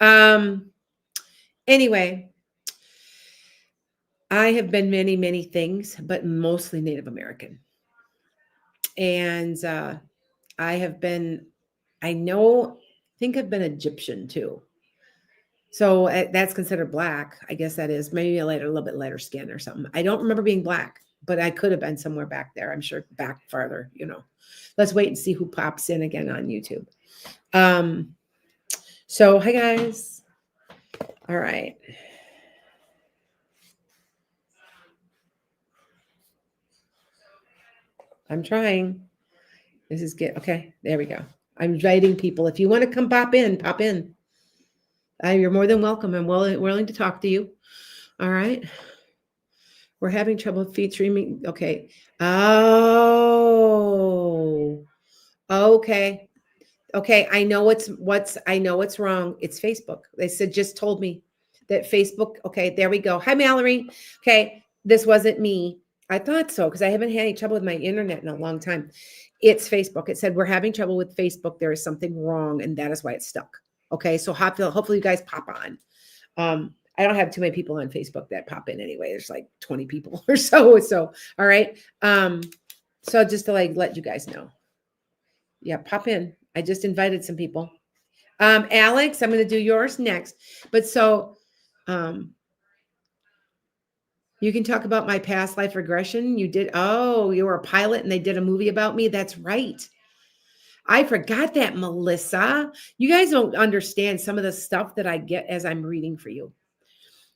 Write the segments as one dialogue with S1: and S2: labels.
S1: Anyway, I have been many, many things, but mostly Native American. And I have been, think I've been Egyptian too. So that's considered black. I guess that is maybe a little bit lighter skin or something. I don't remember being black, but I could have been somewhere back there. I'm sure back farther, Let's wait and see who pops in again on YouTube. So hi guys. All right. I'm trying. This is good. Okay, there we go. I'm inviting people. If you want to come pop in, pop in. You're more than welcome. I'm willing to talk to you. All right. We're having trouble featuring me. Okay. Oh. Okay. Okay. I know what's wrong. It's Facebook. They just told me that Facebook. Okay, there we go. Hi, Mallory. Okay, this wasn't me. I thought so because I haven't had any trouble with my internet in a long time. It's Facebook. It said we're having trouble with Facebook. There is something wrong, and that is why it's stuck. Okay, so hopefully you guys pop on. I don't have too many people on Facebook that pop in anyway. There's like 20 people or so. So all right. So just to let you guys know. Yeah, pop in. I just invited some people. Alex, I'm going to do yours next. But so you can talk about my past life regression. You were a pilot and they did a movie about me. That's right. I forgot that, Melissa. You guys don't understand some of the stuff that I get as I'm reading for you.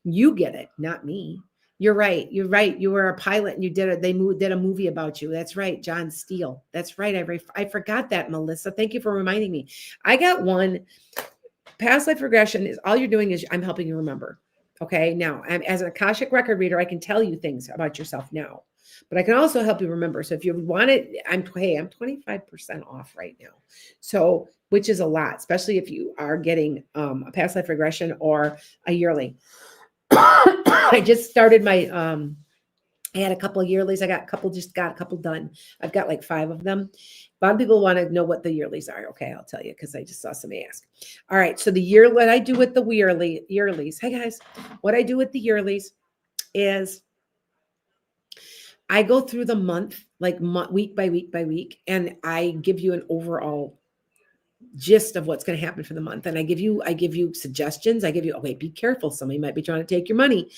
S1: You get it, not me. You're right. You're right. You were a pilot and they did a movie about you. That's right. John Steele. That's right. I forgot that, Melissa. Thank you for reminding me. I got one. Past life regression is all you're doing is I'm helping you remember. Okay. Now, as an Akashic record reader, I can tell you things about yourself now, but I can also help you remember. So if you want it, I'm 25% off right now. So, which is a lot, especially if you are getting a past life regression or a yearly. I just started my I had a couple of yearlies. Just got a couple done. I've got like 5 of them. A lot of people want to know what the yearlies are. Okay, I'll tell you because I just saw somebody ask. All right, so what I do with the yearlies. Hey guys, what I do with the yearlies is I go through the month, like week by week by week, and I give you an overall gist of what's going to happen for the month. And I give you suggestions. I give you, okay, be careful. Somebody might be trying to take your money.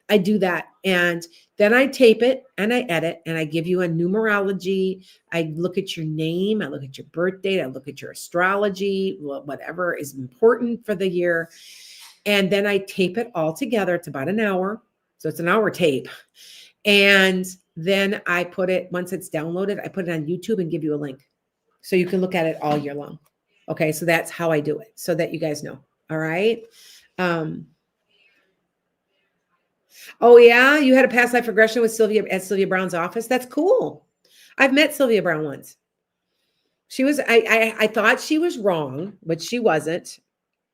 S1: I do that. And then I tape it and I edit and I give you a numerology. I look at your name. I look at your birth date. I look at your astrology, whatever is important for the year. And then I tape it all together. It's about an hour. So it's an hour tape. And then I put it, once it's downloaded, I put it on YouTube and give you a link. So you can look at it all year long. Okay, so that's how I do it, so that you guys know. All right. Oh yeah, you had a past life regression with Sylvia at Sylvia Brown's office. That's cool. I've met Sylvia Brown once. She was. I thought she was wrong, but she wasn't.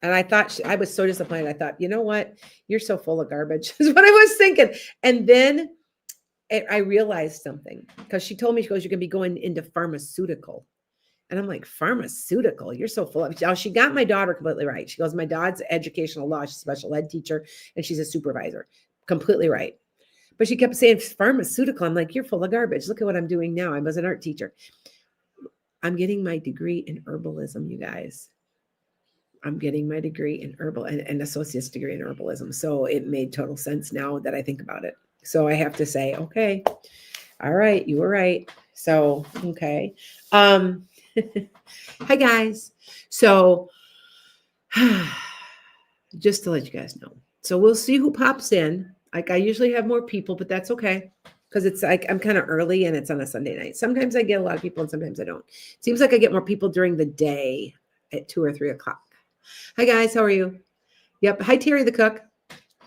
S1: And I was so disappointed. I thought, you know what? You're so full of garbage. Is what I was thinking. And then I realized something because she told me, she goes, you're going to be going into pharmaceutical. And I'm like, pharmaceutical? You're so full of it. She got my daughter completely right. She goes, my dad's educational law. She's a special ed teacher and she's a supervisor. Completely right. But she kept saying pharmaceutical. I'm like, you're full of garbage. Look at what I'm doing now. I was an art teacher. I'm getting my degree in herbalism, you guys. I'm getting my degree in herbal and an associate's degree in herbalism. So it made total sense now that I think about it. So I have to say, okay, all right, you were right. So, okay. Hi guys. So just to let you guys know. So we'll see who pops in. Like I usually have more people, but that's okay. Because it's like I'm kind of early and it's on a Sunday night. Sometimes I get a lot of people and sometimes I don't. It seems like I get more people during the day at 2 or 3 o'clock. Hi guys, how are you? Yep. Hi Terry the cook.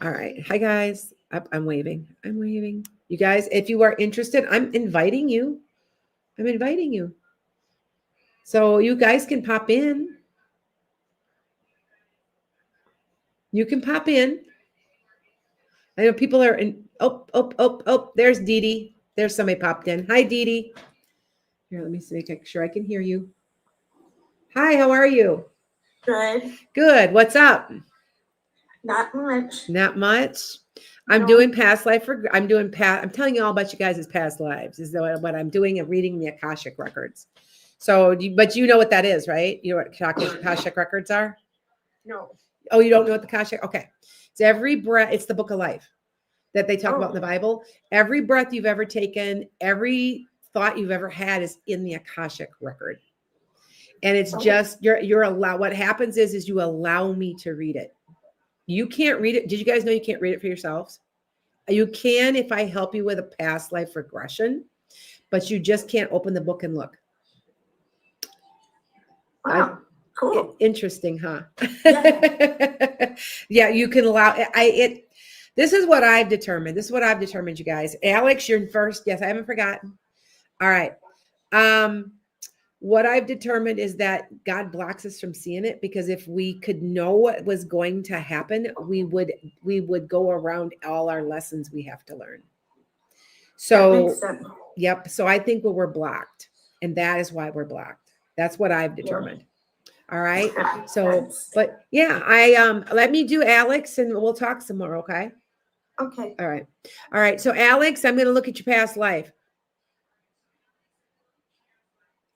S1: All right. Hi guys. I'm waving. I'm waving. You guys, if you are interested, I'm inviting you. I'm inviting you. So you guys can pop in. You can pop in. I know people are in. Oh, there's Dee Dee. There's somebody popped in. Hi, Dee Dee. Here, let me see, make sure I can hear you. Hi, how are you?
S2: Good.
S1: Good. What's up?
S2: Not much.
S1: Not much. I'm
S2: No.
S1: doing past life. I'm telling you all about you guys' past lives. Is what I'm doing and reading the Akashic records. So, but you know what that is, right? You know what Akashic records are?
S2: No.
S1: Oh, you don't know what the Akashic? Okay. It's every breath. It's the book of life that they talk about in the Bible. Every breath you've ever taken, every thought you've ever had is in the Akashic record. And it's just, you're allowed, what happens is you allow me to read it. You can't read it. Did you guys know you can't read it for yourselves? You can if I help you with a past life regression, but you just can't open the book and look.
S2: Wow, cool.
S1: Interesting, huh?
S2: Yeah.
S1: Yeah, you can allow it. This is what I've determined. This is what I've determined, you guys. Alex, you're first. Yes, I haven't forgotten. All right. What I've determined is that God blocks us from seeing it, because if we could know what was going to happen, we would go around all our lessons we have to learn. So, yep. So I think we're blocked, and that is why we're blocked. That's what I've determined. All right. So, but yeah, let me do Alex and we'll talk some more. Okay.
S2: Okay.
S1: All right. All right. So Alex, I'm going to look at your past life.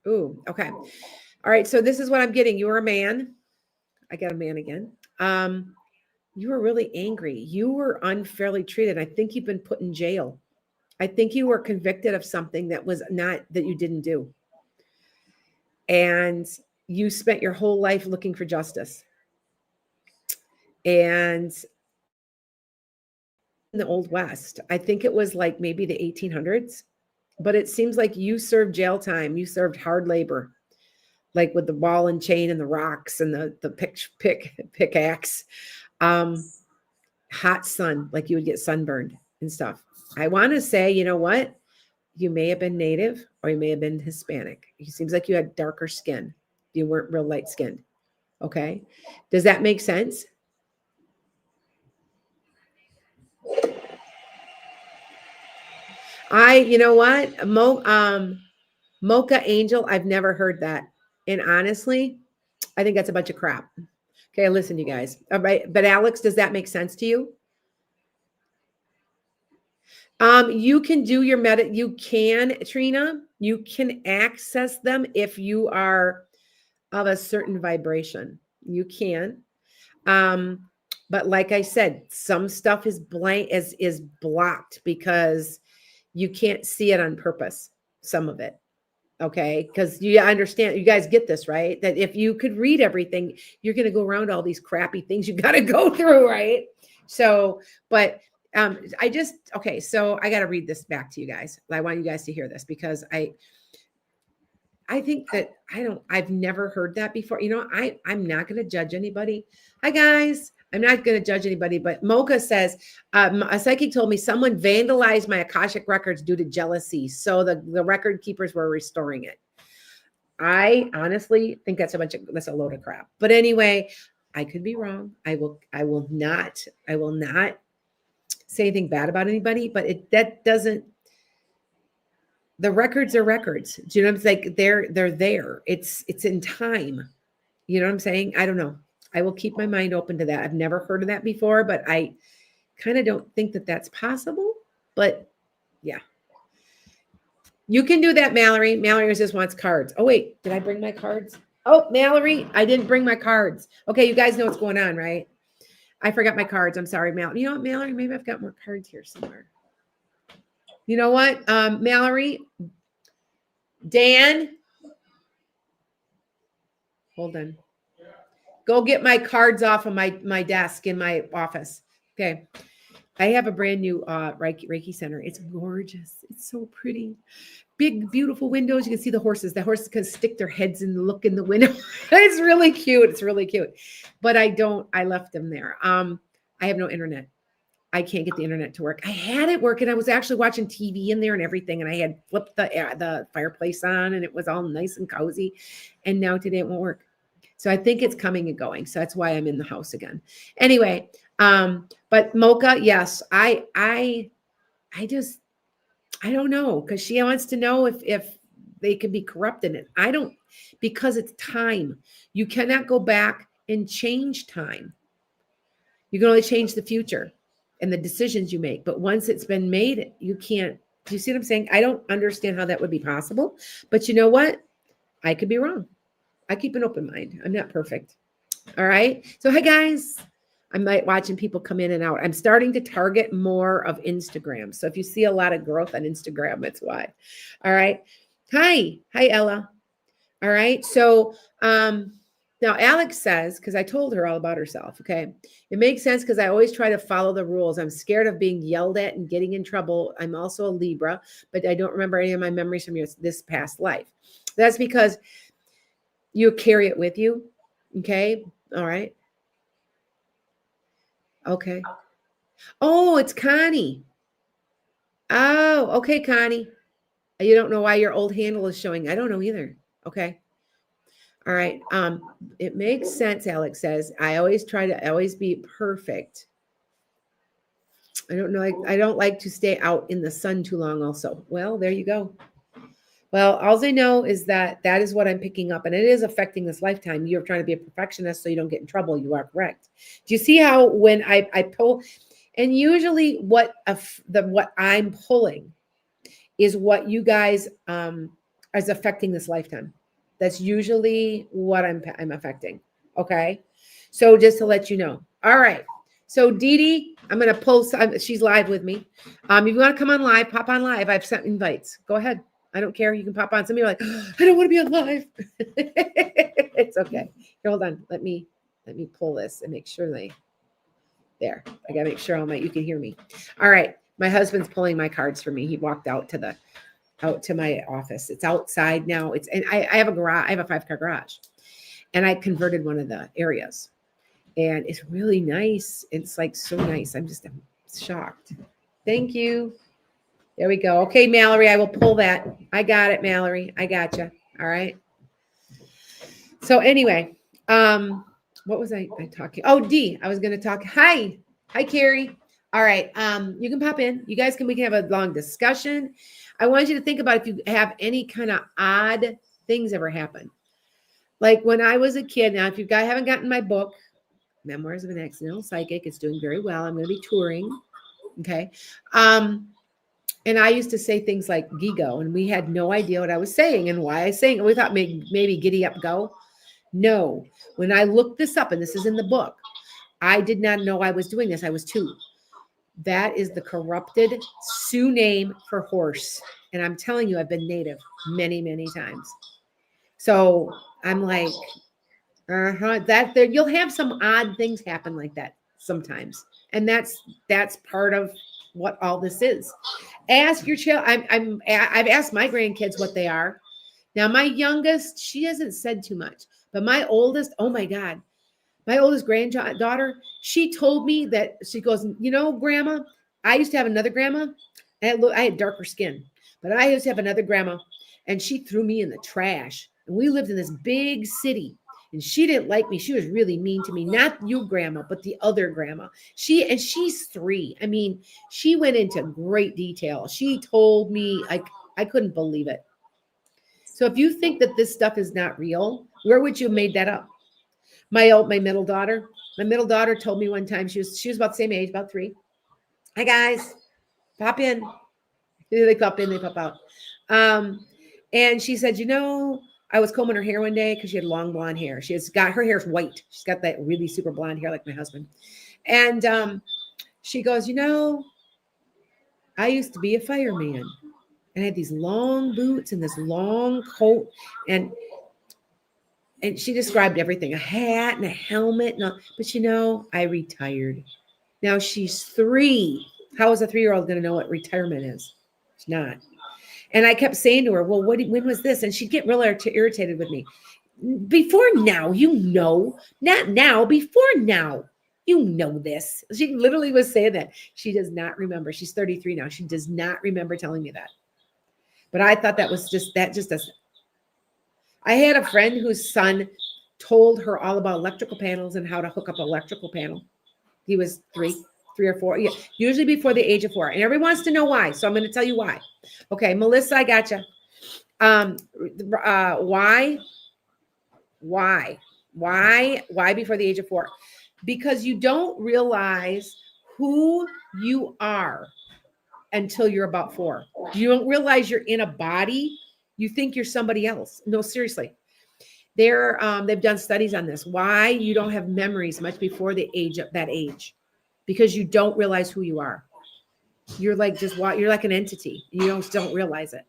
S1: Ooh, okay. All right. So this is what I'm getting. You were a man. I got a man again. You were really angry. You were unfairly treated. I think you've been put in jail. I think you were convicted of something that you didn't do. And you spent your whole life looking for justice. And in the Old West, I think it was like maybe the 1800s, but it seems like you served jail time. You served hard labor, like with the ball and chain and the rocks and the pickaxe, hot sun, like you would get sunburned and stuff. I want to say, you know what? You may have been Native or you may have been Hispanic. It seems like you had darker skin. You weren't real light skinned. Okay. Does that make sense? You know what? Mocha Angel, I've never heard that. And honestly, I think that's a bunch of crap. Okay, listen, you guys. All right, but Alex, does that make sense to you? You can do your you can, Trina, you can access them if you are of a certain vibration. You can. But like I said, some stuff is is blocked because you can't see it on purpose, some of it. Okay. Because you understand, you guys get this, right? That if you could read everything, you're going to go around all these crappy things you got to go through, right? So, but okay. So I got to read this back to you guys. I want you guys to hear this because I think that I've never heard that before. You know, I'm not going to judge anybody. Hi guys. I'm not going to judge anybody, but Mocha says, a psychic told me someone vandalized my Akashic records due to jealousy. So the record keepers were restoring it. I honestly think that's a load of crap. But anyway, I could be wrong. I will not say anything bad about anybody, but the records are records. Do you know what I'm saying? They're there. It's in time. You know what I'm saying? I don't know. I will keep my mind open to that. I've never heard of that before, but I kind of don't think that that's possible. But yeah. You can do that, Mallory. Mallory just wants cards. Oh, wait. Did I bring my cards? Oh, Mallory, I didn't bring my cards. Okay, you guys know what's going on, right? I forgot my cards. I'm sorry, Mallory. You know what, Mallory? Maybe I've got more cards here somewhere. You know what, Mallory? Dan? Hold on. Go get my cards off of my desk in my office. Okay. I have a brand new Reiki center. It's gorgeous. It's so pretty. Big, beautiful windows. You can see the horses. The horses can stick their heads and look in the window. It's really cute. It's really cute. But I left them there. I have no internet. I can't get the internet to work. I had it working. I was actually watching TV in there and everything. And I had flipped the fireplace on and it was all nice and cozy. And now today it won't work. So I think it's coming and going. So that's why I'm in the house again. Anyway, but Mocha, yes, I don't know, because she wants to know if they can be corrupted. And I don't, because it's time. You cannot go back and change time. You can only change the future and the decisions you make. But once it's been made, you can't. Do you see what I'm saying? I don't understand how that would be possible. But you know what? I could be wrong. I keep an open mind. I'm not perfect. All right. So, hey guys, I'm watching people come in and out. I'm starting to target more of Instagram. So if you see a lot of growth on Instagram, that's why. All right. Hi. Hi, Ella. All right. So now Alex says, because I told her all about herself. Okay. It makes sense because I always try to follow the rules. I'm scared of being yelled at and getting in trouble. I'm also a Libra, but I don't remember any of my memories from this past life. That's because you carry it with you. Okay. All right. Okay. Oh, it's Connie. Oh, okay, Connie. You don't know why your old handle is showing. I don't know either. Okay. All right. It makes sense, Alex says. I always try to always be perfect. I don't know. I don't like to stay out in the sun too long also. Well, there you go. Well, all I know is that that is what I'm picking up, and it is affecting this lifetime. You're trying to be a perfectionist so you don't get in trouble. You are correct. Do you see how when I pull, and usually what I'm pulling is what you guys is affecting this lifetime. That's usually what I'm affecting. Okay, so just to let you know. All right. So Dee Dee, I'm gonna pull. She's live with me. If you want to come on live, pop on live. I've sent invites. Go ahead. I don't care. You can pop on. Some people are like, oh, I don't want to be on live. It's okay. Here, hold on. Let me pull this and make sure there. I gotta make sure you can hear me. All right. My husband's pulling my cards for me. He walked out to my office. It's outside now. And I have a garage. I have a 5-car garage, and I converted one of the areas, and it's really nice. It's like so nice. I'm shocked. Thank you. There we go. Okay, Mallory, I will pull that. I got it, Mallory. I got you. All right. So anyway, what was I talking? Oh, Dee, I was going to talk. Hi, Carrie. All right. You can pop in. We can have a long discussion. I want you to think about if you have any kind of odd things ever happen. Like when I was a kid. Now, if you guys haven't gotten my book, Memoirs of an Accidental Psychic, it's doing very well. I'm going to be touring. Okay. And I used to say things like gigo, and we had no idea what I was saying and why I was saying it. We thought maybe giddy up, go. No. When I looked this up, and this is in the book, I did not know I was doing this. I was 2. That is the corrupted Sioux name for horse. And I'm telling you, I've been native many, many times. So I'm like, that there, you'll have some odd things happen like that sometimes. And that's part of what all this is. Ask your child. I've asked my grandkids what they are. Now, my youngest, she hasn't said too much, but my oldest, oh my God, my oldest granddaughter, she told me that she goes, Grandma, I used to have another grandma. I had darker skin, but I used to have another grandma, and she threw me in the trash. And we lived in this big city, and she didn't like me. She was really mean to me. Not you, Grandma, but the other grandma. She's 3. I mean, she went into great detail. She told me, I couldn't believe it. So if you think that this stuff is not real, where would you have made that up? My middle daughter told me one time, she was about the same age, about 3. Hi guys, pop in. They pop in, they pop out. And she said, I was combing her hair one day because she had long blonde hair. Her hair's white. She's got that really super blonde hair like my husband. And she goes, I used to be a fireman, and I had these long boots and this long coat, and she described everything, a hat and a helmet. But I retired. Now she's 3. How is a 3-year-old going to know what retirement is? She's not. And I kept saying to her, well, when was this? And she'd get real irritated with me. Before now, not now, before now, this. She literally was saying that. She does not remember. She's 33 now. She does not remember telling me that. But I thought that was just I had a friend whose son told her all about electrical panels and how to hook up an electrical panel. He was 3 or 4, usually before the age of 4. And everyone wants to know why. So I'm going to tell you why. Okay, Melissa, I gotcha. Why before the age of 4? because you don't realize who you are until you're about 4. You don't realize you're in a body. You think you're somebody else. No, seriously. They've done studies on this. Why you don't have memories much before the age of that age, because you don't realize who you are. You're like you're like an entity. You don't realize it.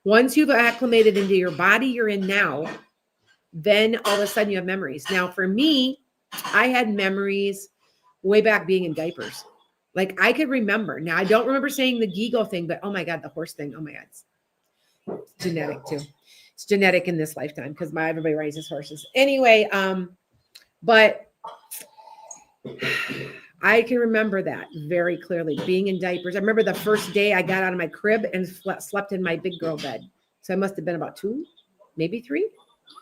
S1: Once you've acclimated into your body you're in now, then all of a sudden you have memories. Now, for me, I had memories way back being in diapers. Like I could remember. Now I don't remember saying the Gigo thing, but oh my God, the horse thing. Oh my God, it's genetic too. It's genetic in this lifetime because everybody raises horses. Anyway, but I can remember that very clearly, being in diapers. I remember the first day I got out of my crib and slept in my big girl bed. So I must have been about 2, maybe 3. It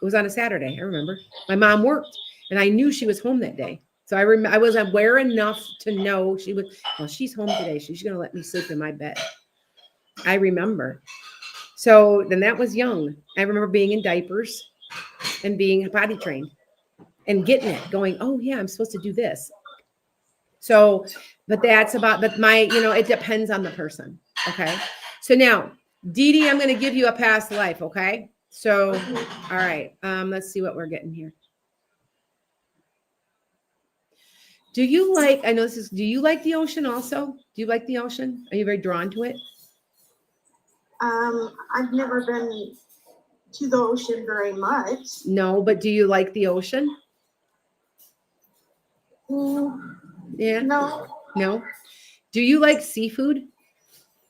S1: was on a Saturday. I remember my mom worked and I knew she was home that day. So I was aware enough to know she's home today. She's going to let me sleep in my bed. I remember. So then that was young. I remember being in diapers and being potty trained and getting it going, oh yeah, I'm supposed to do this. So, but it depends on the person. Okay. So now, Dee Dee, I'm going to give you a past life. Okay. So, all right. Let's see what we're getting here. Do you like the ocean also? Do you like the ocean? Are you very drawn to it?
S2: I've never been to the ocean very much.
S1: No, but do you like the ocean? Yeah. No. Do you like seafood?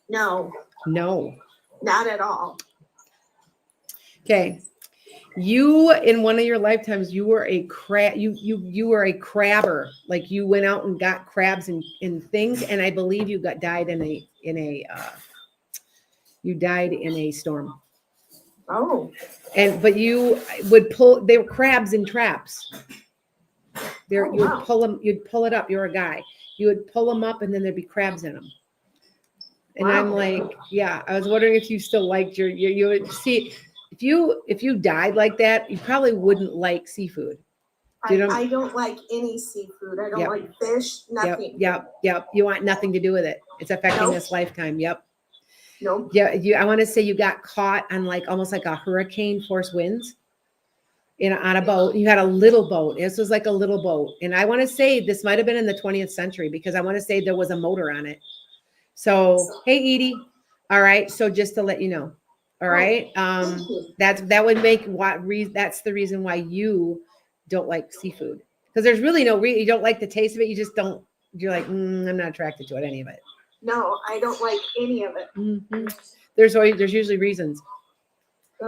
S2: No.
S1: No.
S2: Not at all.
S1: Okay. You, in one of your lifetimes, you were a you were a crabber. Like you went out and got crabs and things, and I believe you died in a storm.
S2: Oh.
S1: But you would they were crabs in traps. You'd pull it up. You're a guy. You would pull them up and then there'd be crabs in them. And I'm like, yeah, I was wondering if you still liked you would see, if you died like that, you probably wouldn't like seafood.
S2: I don't like any seafood. I don't like fish, nothing.
S1: Yep. You want nothing to do with it. It's affecting this lifetime. Yep.
S2: Nope.
S1: Yeah. I want to say you got caught on almost like a hurricane force winds on a boat. You had a little boat. This was like a little boat. And I want to say this might've been in the 20th century because I want to say there was a motor on it. So, hey, Edie. All right. So just to let you know. All right. That would make that's the reason why you don't like seafood, because there's really no reason. You don't like the taste of it. You just don't. You're like, I'm not attracted to it, any of it.
S2: No, I don't like any of it.
S1: Mm-hmm. There's usually reasons.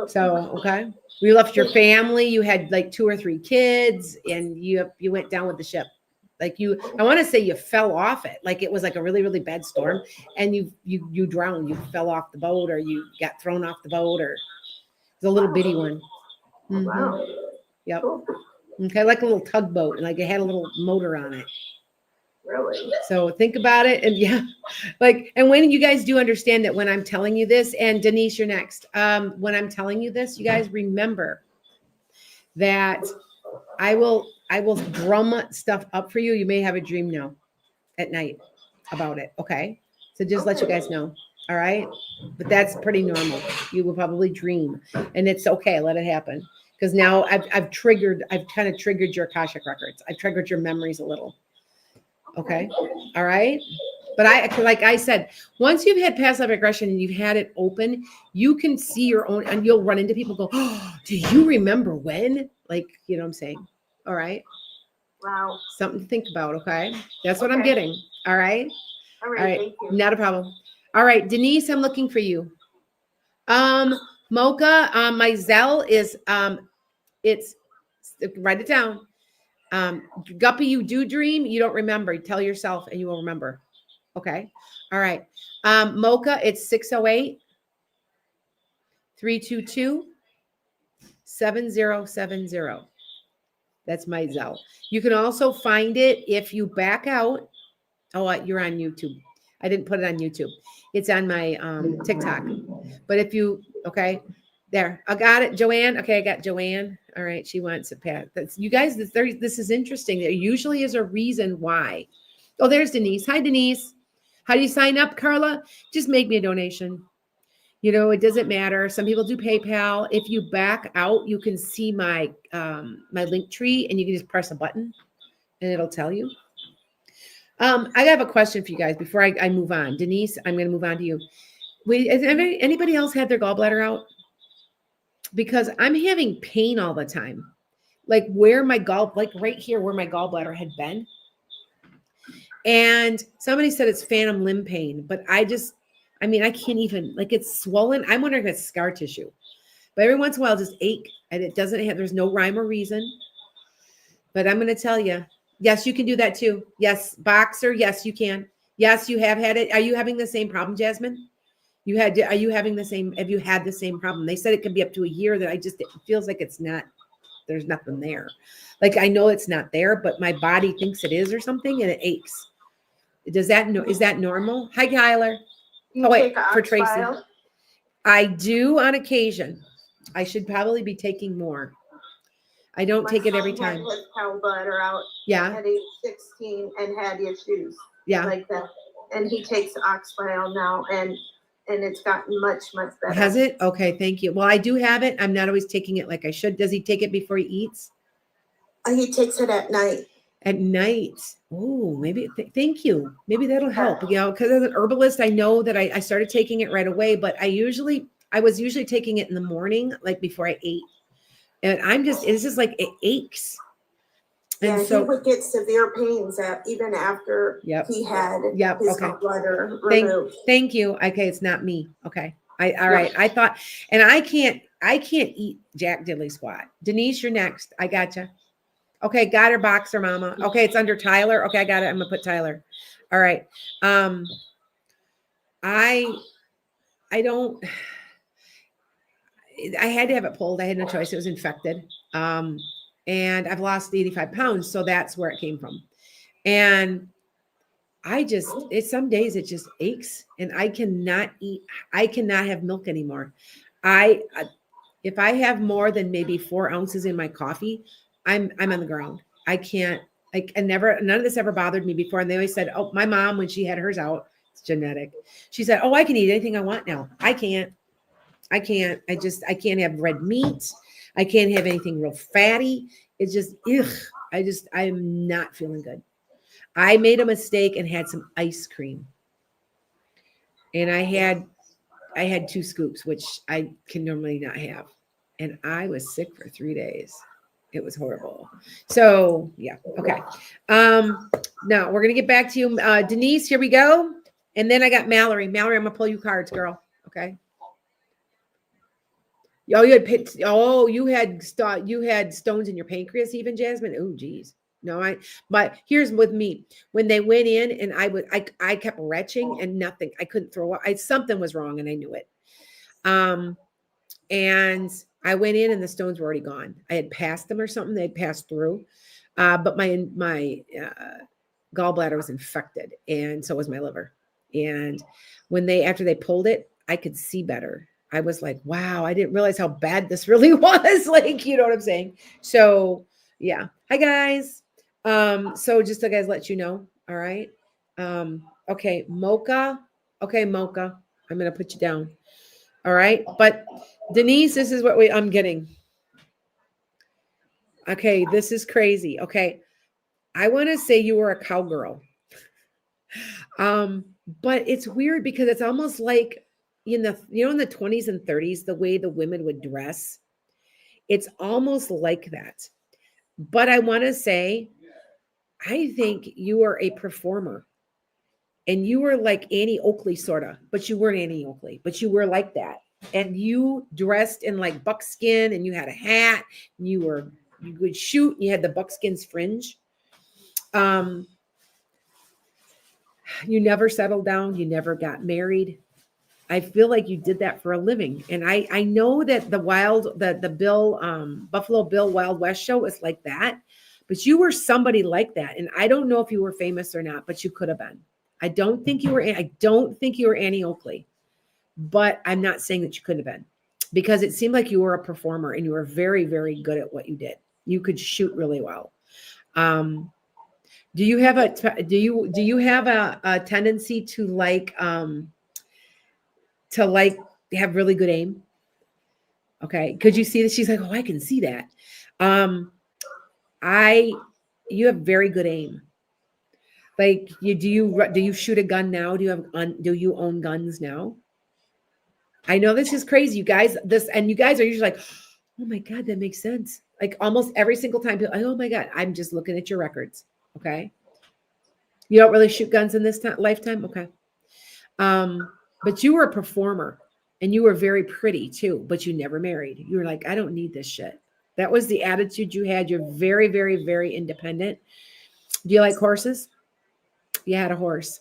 S1: So, okay. You left your family. You had like 2 or 3 kids, and you went down with the ship. Like I want to say you fell off it. Like it was like a really, really bad storm, and you drowned. You fell off the boat, or you got thrown off the boat, or it's a little bitty one. Mm-hmm.
S2: Wow.
S1: Yep. Okay, like a little tugboat, and like it had a little motor on it.
S2: Really?
S1: So think about it, and and when you guys do understand that when I'm telling you this, and Denise, you're next. When I'm telling you this, you guys remember that I will drum stuff up for you. You may have a dream now at night about it. Okay. So just let you guys know. All right. But that's pretty normal. You will probably dream, and it's okay. Let it happen. Because now I've kind of triggered your Akashic records. I've triggered your memories a little. Okay. All right. But like I said, once you've had past life regression and you've had it open, you can see your own, and you'll run into people go, oh, do you remember when? Like, you know what I'm saying? All right.
S2: Wow.
S1: Something to think about. Okay. That's what I'm getting. All right.
S2: All right. Thank you.
S1: Not a problem. All right. Denise, I'm looking for you. Mocha, my Zelle is, it's, write it down. Guppy, you do dream. You don't remember. You tell yourself and you will remember. Okay. All right. Mocha, it's 608-322-7070. That's my Zelle. You can also find it if you back out. Oh, you're on YouTube. I didn't put it on YouTube. It's on my TikTok. But if you, okay, there. I got it. Joanne. Okay, I got Joanne. All right. She wants a pat. That's you guys. This is interesting. There usually is a reason why. Oh, there's Denise. Hi, Denise. How do you sign up, Carla? Just make me a donation. You know, it doesn't matter. Some people do PayPal. If you back out, you can see my my link tree, and you can just press a button, and it'll tell you. I have a question for you guys before I move on. Denise, I'm going to move on to you. Has anybody else had their gallbladder out? Because I'm having pain all the time, like where my like right here where my gallbladder had been. And somebody said it's phantom limb pain, but I mean, I can't even, like, it's swollen. I'm wondering if it's scar tissue, but every once in a while, just ache, and it doesn't have, there's no rhyme or reason. But I'm going to tell you, yes, you can do that too. Yes, boxer. Yes, you can. Yes, you have had it. Are you having the same problem, Jasmine? Are you having the same, have you had the same problem? They said it can be up to a year that it feels like it's not, there's nothing there. Like, I know it's not there, but my body thinks it is or something, and it aches. Is that normal? Hi, Kyler.
S2: You
S1: wait, for
S2: take
S1: Tracy.
S2: Oxbile?
S1: I do on occasion. I should probably be taking more. I don't take it every time.
S2: My son had his gallbladder out
S1: Yeah.
S2: at age 16 and had issues
S1: Yeah.
S2: like that. And he takes Oxbile now, and it's gotten much, much better.
S1: Has it? Okay, thank you. Well, I do have it. I'm not always taking it like I should. Does he take it before he eats?
S2: He takes it at night.
S1: At night. Oh, maybe. Thank you. Maybe that'll help. You know, because as an herbalist, I know that I started taking it right away, but I was usually taking it in the morning, like before I ate. And it's just like it aches. And
S2: so he would get severe pains even after he had his gallbladder removed.
S1: Thank you. Okay, it's not me. Okay. All right. I thought, and I can't eat Jack Diddley squat. Denise, you're next. I gotcha. Okay, got her, boxer mama. Okay, it's under Tyler. Okay, I got it. I'm gonna put Tyler. All right. I had to have it pulled. I had no choice. It was infected. And I've lost 85 pounds. So that's where it came from. And some days it just aches, and I cannot have milk anymore. If I have more than maybe 4 ounces in my coffee, I'm on the ground. I can't, none of this ever bothered me before. And they always said, oh, my mom, when she had hers out, it's genetic. She said, oh, I can eat anything I want now. I can't. I can't have red meat. I can't have anything real fatty. It's just, I'm not feeling good. I made a mistake and had some ice cream. And I had 2 scoops, which I can normally not have. And I was sick for 3 days. It was horrible. So yeah. Okay. Now we're going to get back to you. Denise, here we go. And then I got Mallory. Mallory, I'm going to pull you cards, girl. Okay. Oh, you had stones in your pancreas even, Jasmine? Oh, geez. No, but here's with me. When they went in and I kept retching and nothing. I couldn't throw up. Something was wrong and I knew it. And I went in and the stones were already gone. I had passed them or something. They had passed through. But my gallbladder was infected, and so was my liver. And after they pulled it, I could see better. I was like, wow, I didn't realize how bad this really was. Like, you know what I'm saying? So yeah. Hi guys. So just to guys let you know. All right. Okay. Mocha. Okay. Mocha. I'm going to put you down. All right. But Denise, this is what I'm getting. Okay. This is crazy. Okay. I want to say you were a cowgirl. But it's weird because it's almost like in the 20s and 30s, the way the women would dress, it's almost like that. But I want to say, I think you are a performer, and you were like Annie Oakley, sort of, but you weren't Annie Oakley, but you were like that. And you dressed in like buckskin, and you had a hat, and you would shoot, and you had the buckskin's fringe. You never settled down. You never got married. I feel like you did that for a living. And I know that the Buffalo Bill Wild West show is like that, but you were somebody like that. And I don't know if you were famous or not, but you could have been. I don't think you were Annie Oakley, but I'm not saying that you couldn't have been. because it seemed like you were a performer and you were very, very good at what you did. You could shoot really well. Do you have a tendency to have really good aim? Okay. Could you see that? She's like, oh, I can see that. You have very good aim. Like do you shoot a gun now? Do you own guns now? I know this is crazy, you guys. And you guys are usually like, oh my God, that makes sense. Like almost every single time, people, oh my God, I'm just looking at your records. Okay. You don't really shoot guns in this lifetime? Okay. But you were a performer and you were very pretty too, but you never married. You were like, I don't need this shit. That was the attitude you had. You're very, very, very independent. Do you like horses? You had a horse.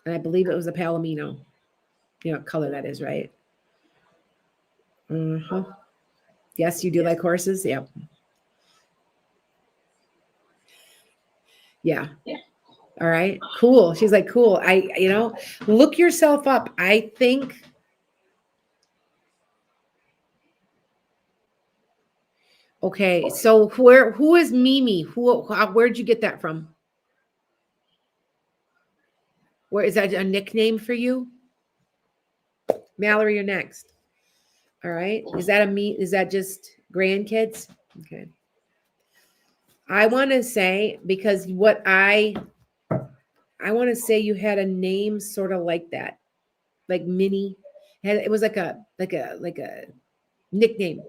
S1: And I believe it was a Palomino. You know what color that is, right? Uh-huh. Yes, you do like horses? Yep. Yeah. All right. Cool. She's like, cool. Look yourself up. I think okay. So who is Mimi? Where'd you get that from? Where is that a nickname for you? Mallory, you're next. All right. Is that just grandkids? Okay. I want to say, because I want to say you had a name sort of like that, like Minnie. It was like a nickname.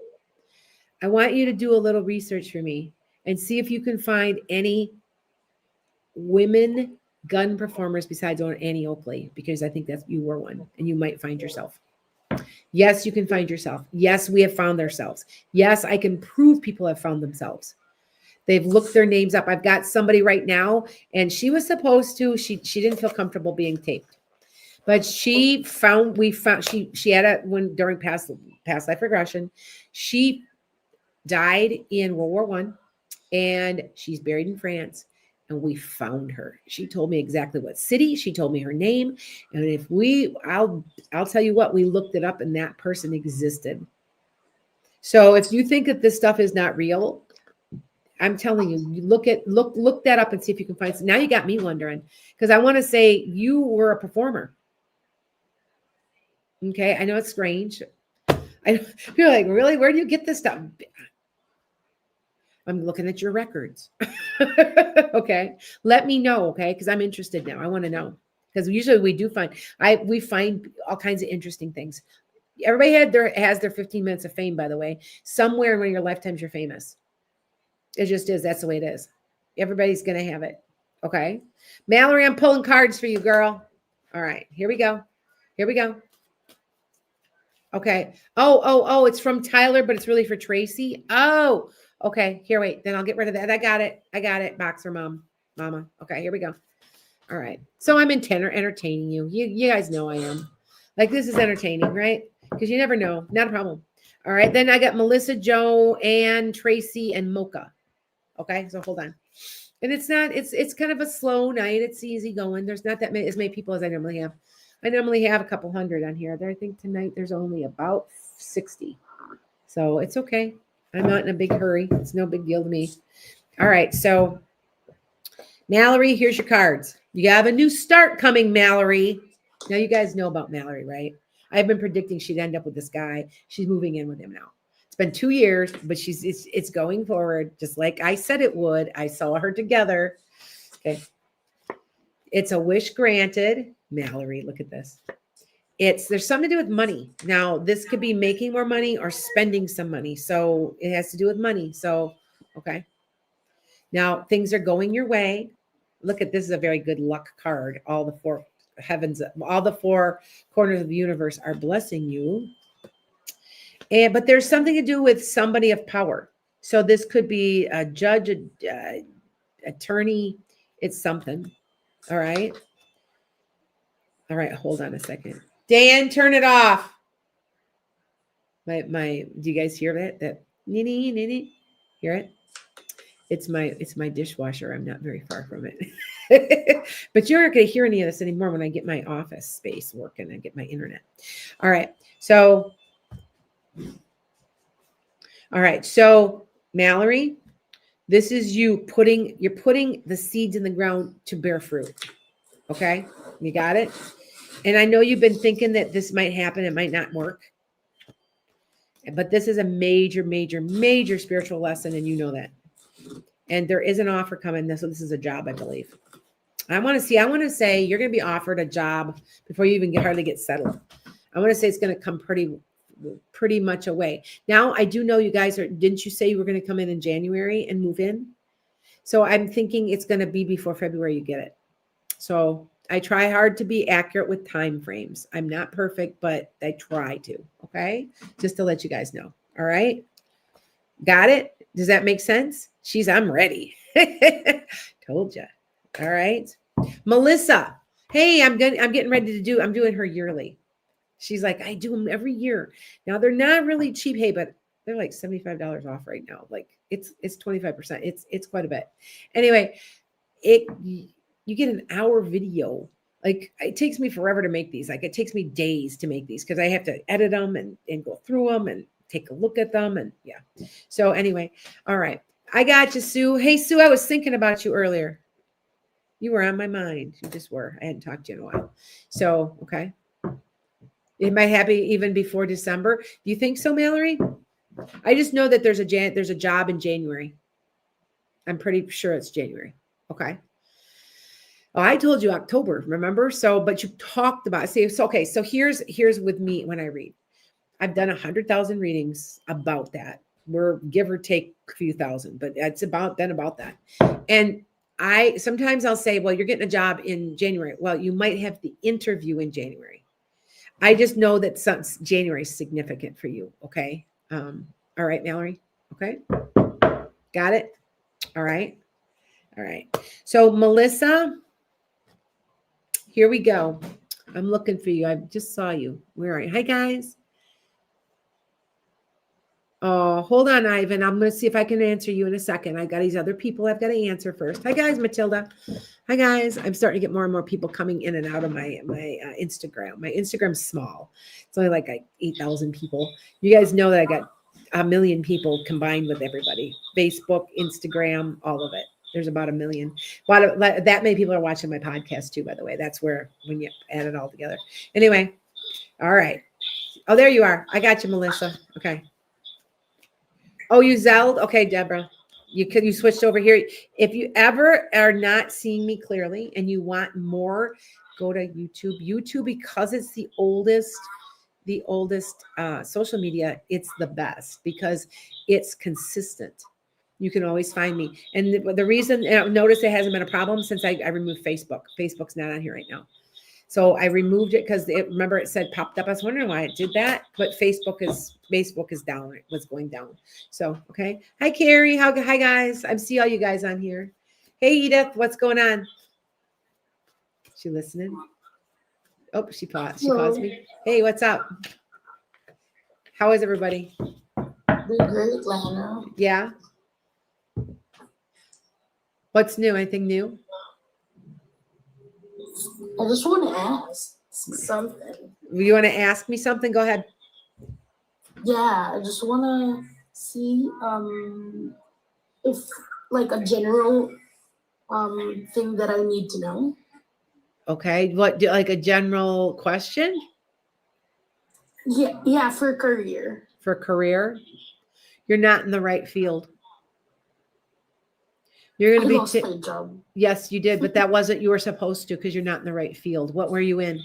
S1: I want you to do a little research for me and see if you can find any women gun performers besides Annie Oakley, because I think you were one and you might find yourself. Yes, you can find yourself. Yes, we have found ourselves. Yes, I can prove people have found themselves. They've looked their names up. I've got somebody right now, and she was supposed to, she didn't feel comfortable being taped, but she had during past life regression, she died in World War I, and she's buried in France, and we found her. She told me exactly what city. She told me her name, and I'll tell you what, we looked it up, and that person existed. So if you think that this stuff is not real, I'm telling you, look that up and see if you can find some. Now you got me wondering, because I want to say you were a performer. Okay, I know it's strange. I feel like, really, where do you get this stuff? I'm looking at your records. Okay, let me know. Okay, because I'm interested now. I want to know, because usually we find all kinds of interesting things. Everybody has their 15 minutes of fame. By the way, somewhere in one of your lifetimes, you're famous. It just is. That's the way it is. Everybody's going to have it. Okay. Mallory, I'm pulling cards for you, girl. All right. Here we go. Okay. Oh, it's from Tyler, but it's really for Tracy. Oh, okay. Here, wait. Then I'll get rid of that. I got it. Boxer mama. Okay. Here we go. All right. So I'm entertaining you. You guys know I am. Like, this is entertaining, right? Because you never know. Not a problem. All right. Then I got Melissa, Joe, Ann, Tracy, and Mocha. Okay, so hold on. And it's kind of a slow night. It's easy going. There's not as many people as I normally have. I normally have a couple hundred on here. I think tonight there's only about 60. So it's okay. I'm not in a big hurry. It's no big deal to me. All right, so Mallory, here's your cards. You have a new start coming, Mallory. Now you guys know about Mallory, right? I've been predicting she'd end up with this guy. She's moving in with him now. It's been 2 years, but it's going forward, just like I said it would. I saw her together. Okay. It's a wish granted. Mallory, look at this. There's something to do with money. Now, this could be making more money or spending some money. So it has to do with money. So, okay. Now, things are going your way. Look at this is a very good luck card. All the four corners of the universe are blessing you. But there's something to do with somebody of power. So this could be a judge, attorney. It's something. All right. Hold on a second. Dan, turn it off. Do you guys hear that? Hear it? It's my dishwasher. I'm not very far from it. But you're not going to hear any of this anymore when I get my office space working and get my internet. All right. So All right. So Mallory, this is you're putting the seeds in the ground to bear fruit. Okay. You got it. And I know you've been thinking that this might happen. It might not work. But this is a major, major, major spiritual lesson. And you know that. And there is an offer coming. This is a job, I believe. I want to say you're going to be offered a job before you even hardly get settled. I want to say it's going to come pretty much away. Now, I do know you guys didn't you say you were going to come in January and move in? So I'm thinking it's going to be before February you get it. So I try hard to be accurate with time frames. I'm not perfect, but I try to. Okay. Just to let you guys know. All right. Got it? Does that make sense? I'm ready. Told you. All right. Melissa. Hey, I'm getting ready to I'm doing her yearly. She's like, I do them every year. Now they're not really cheap. Hey, but they're like $75 off right now. Like it's 25%. It's quite a bit. Anyway, you get an hour video. Like it takes me forever to make these. Like it takes me days to make these because I have to edit them and go through them and take a look at them. And yeah. So anyway, all right. I got you, Sue. Hey, Sue, I was thinking about you earlier. You were on my mind. You just were. I hadn't talked to you in a while. So, okay. It might happen even before December. Do you think so, Mallory? I just know that there's a job in January. I'm pretty sure it's January. Okay. Oh, I told you October, remember? So, but you talked about it. Okay. So here's with me when I read. I've done 100,000 readings about that. We're give or take a few thousand, but it's about that. And sometimes I'll say, well, you're getting a job in January. Well, you might have the interview in January. I just know that January is significant for you. Okay. All right, Mallory. Okay. Got it. All right. All right. So Melissa, here we go. I'm looking for you. I just saw you. Where are you? Hi, guys. Oh, hold on, Ivan. I'm going to see if I can answer you in a second. I got these other people I've got to answer first. Hi, guys. Matilda. Hi, guys. I'm starting to get more and more people coming in and out of my Instagram. My Instagram's small. It's only like 8,000 people. You guys know that I got 1 million people combined with everybody. Facebook, Instagram, all of it. There's about 1 million. That many people are watching my podcast too, by the way. That's when you add it all together. Anyway. All right. Oh, there you are. I got you, Melissa. Okay. Oh, you Zelled? Okay, Deborah. You switched over here. If you ever are not seeing me clearly and you want more, go to YouTube. YouTube, because it's the oldest social media, it's the best because it's consistent. You can always find me. And the reason, notice it hasn't been a problem since I removed Facebook. Facebook's not on here right now. So I removed it because remember it said popped up. I was wondering why it did that, but Facebook is down. It was going down. So, okay. Hi, Carrie. Hi, guys. I see all you guys on here. Hey, Edith. What's going on? She listening? Oh, she paused me. Hey, what's up? How is everybody?
S2: We're great, Lana.
S1: Yeah. What's new? Anything new?
S2: I just want to ask something.
S1: You want to ask me something? Go ahead.
S2: Yeah, I just want to see if like a general thing that I need to know.
S1: Okay. Like a general question?
S2: Yeah, for career.
S1: For career? You're not in the right field. You're going to
S2: lost my job.
S1: Yes, you did, but that wasn't you were supposed to because you're not in the right field. What were you in?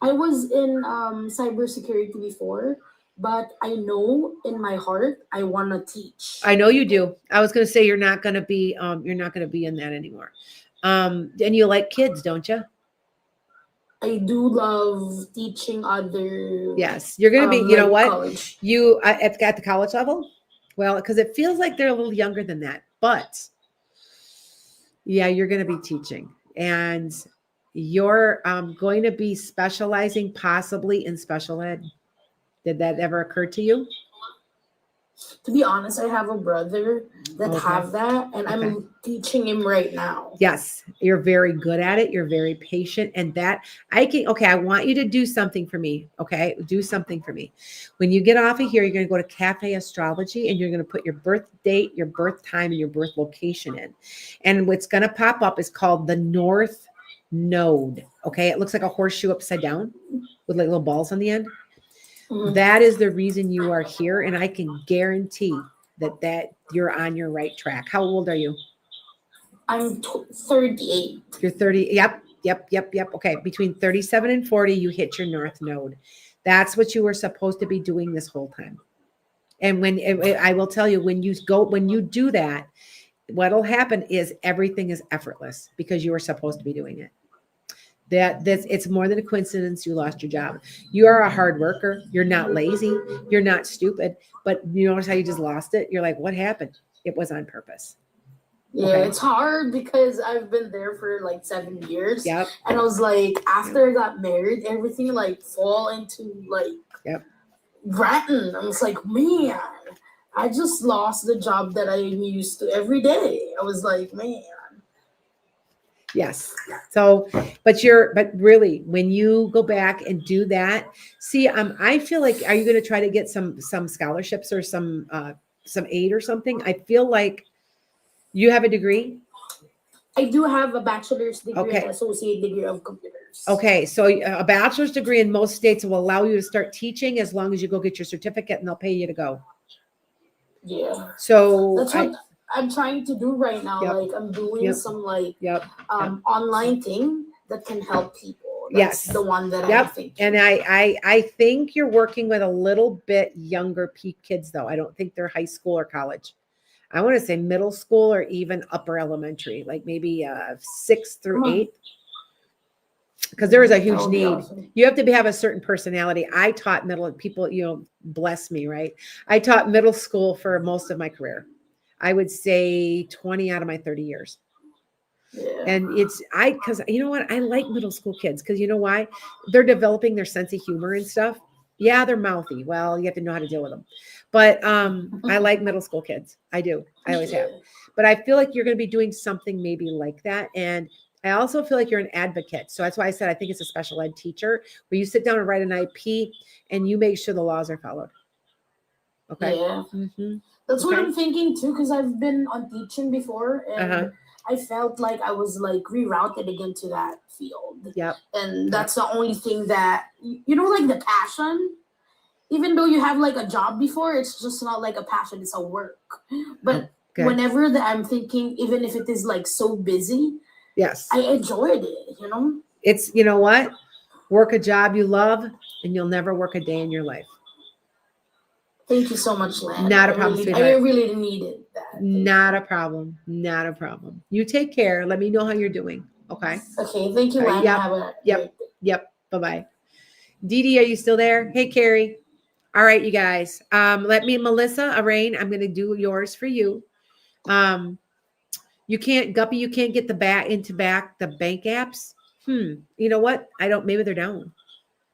S2: I was in cybersecurity before, but I know in my heart I want to teach.
S1: I know you do. I was going to say you're not going to be in that anymore. And you like kids, don't you?
S2: I do love teaching other.
S1: Yes, you're going to be. You know what?
S2: College.
S1: You at the college level. Well, because it feels like they're a little younger than that, but yeah, you're going to be teaching, and you're going to be specializing possibly in special ed. Did that ever occur to you?
S2: To be honest, I have a brother that
S1: Okay.
S2: have that, and
S1: Okay.
S2: I'm teaching him right now.
S1: Yes, you're very good at it. You're very patient. And that I can, okay, I want you to do something for me. Okay. Do something for me. When you get off of here, you're going to go to Cafe Astrology and you're going to put your birth date, your birth time, and your birth location in. And what's going to pop up is called the North Node. Okay. It looks like a horseshoe upside down with like little balls on the end.
S2: Mhm.
S1: That is the reason you are here. And I can guarantee that you're on your right track. How old are you?
S2: I'm 38.
S1: You're 30. Yep. Okay. Between 37 and 40, you hit your North Node. That's what you were supposed to be doing this whole time. And I will tell you, when you do that, what'll happen is everything is effortless because you were supposed to be doing it. That's it's more than a coincidence you lost your job. You are a hard worker. You're not lazy. You're not stupid. But you notice how you just lost it? You're like, what happened? It was on purpose.
S2: Yeah,
S1: Okay.
S2: it's hard because I've been there for like 7 years.
S1: Yep.
S2: And I was like, after I got married, everything like fall into like
S1: Yep.
S2: Bratton. I was like, man, I just lost the job that I'm used to every day. I was like, man.
S1: Yes. So, but really, when you go back and do that, see, I feel like, are you going to try to get some scholarships or some aid or something? I feel like you have a degree.
S2: I do have a bachelor's degree
S1: Okay.
S2: and associate degree of computers.
S1: Okay. So a bachelor's degree in most states will allow you to start teaching as long as you go get your certificate and they'll pay you to go.
S2: Yeah.
S1: So
S2: That's what I'm trying to do right now.
S1: Yep.
S2: Like I'm doing
S1: Yep.
S2: some like
S1: Yep.
S2: online thing that can help people.
S1: Yes.
S2: That's the one that
S1: Yep.
S2: I'm thinking.
S1: And I think you're working with a little bit younger kids though. I don't think they're high school or college. I want to say middle school or even upper elementary, like maybe 6th through 8th. Because there is a huge need.
S2: Awesome.
S1: You have to have a certain personality. I taught middle people, bless me, right? I taught middle school for most of my career. I would say 20 out of my 30 years.
S2: Yeah.
S1: And because you know what? I like middle school kids because you know why? They're developing their sense of humor and stuff. Yeah, they're mouthy. Well, you have to know how to deal with them. But I like middle school kids. I do. I always have. But I feel like you're going to be doing something maybe like that. And I also feel like you're an advocate. So that's why I said I think it's a special ed teacher where you sit down and write an IP and you make sure the laws are followed. Okay.
S2: Yeah.
S1: Mm-hmm.
S2: That's what I'm thinking too, because I've been on teaching before and I felt like I was like rerouted again to that field.
S1: Yep.
S2: And that's the only thing that, like the passion, even though you have like a job before, it's just not like a passion, it's a work. But whenever that I'm thinking, even if it is like so busy,
S1: yes,
S2: I enjoyed it,
S1: It's, you know what? Work a job you love and you'll never work a day in your life.
S2: Thank you so much, Lan.
S1: Not a problem, sweetheart.
S2: I really needed that.
S1: Not a problem. Not a problem. You take care. Let me know how you're doing. Okay.
S2: Okay. Thank you, Lan.
S1: Yep. Bye-bye. Dee Dee, are you still there? Hey, Carrie. All right, you guys. Let me, Melissa, Arain, I'm going to do yours for you. You can't, Guppy, you can't get the bank apps. You know what? maybe they're down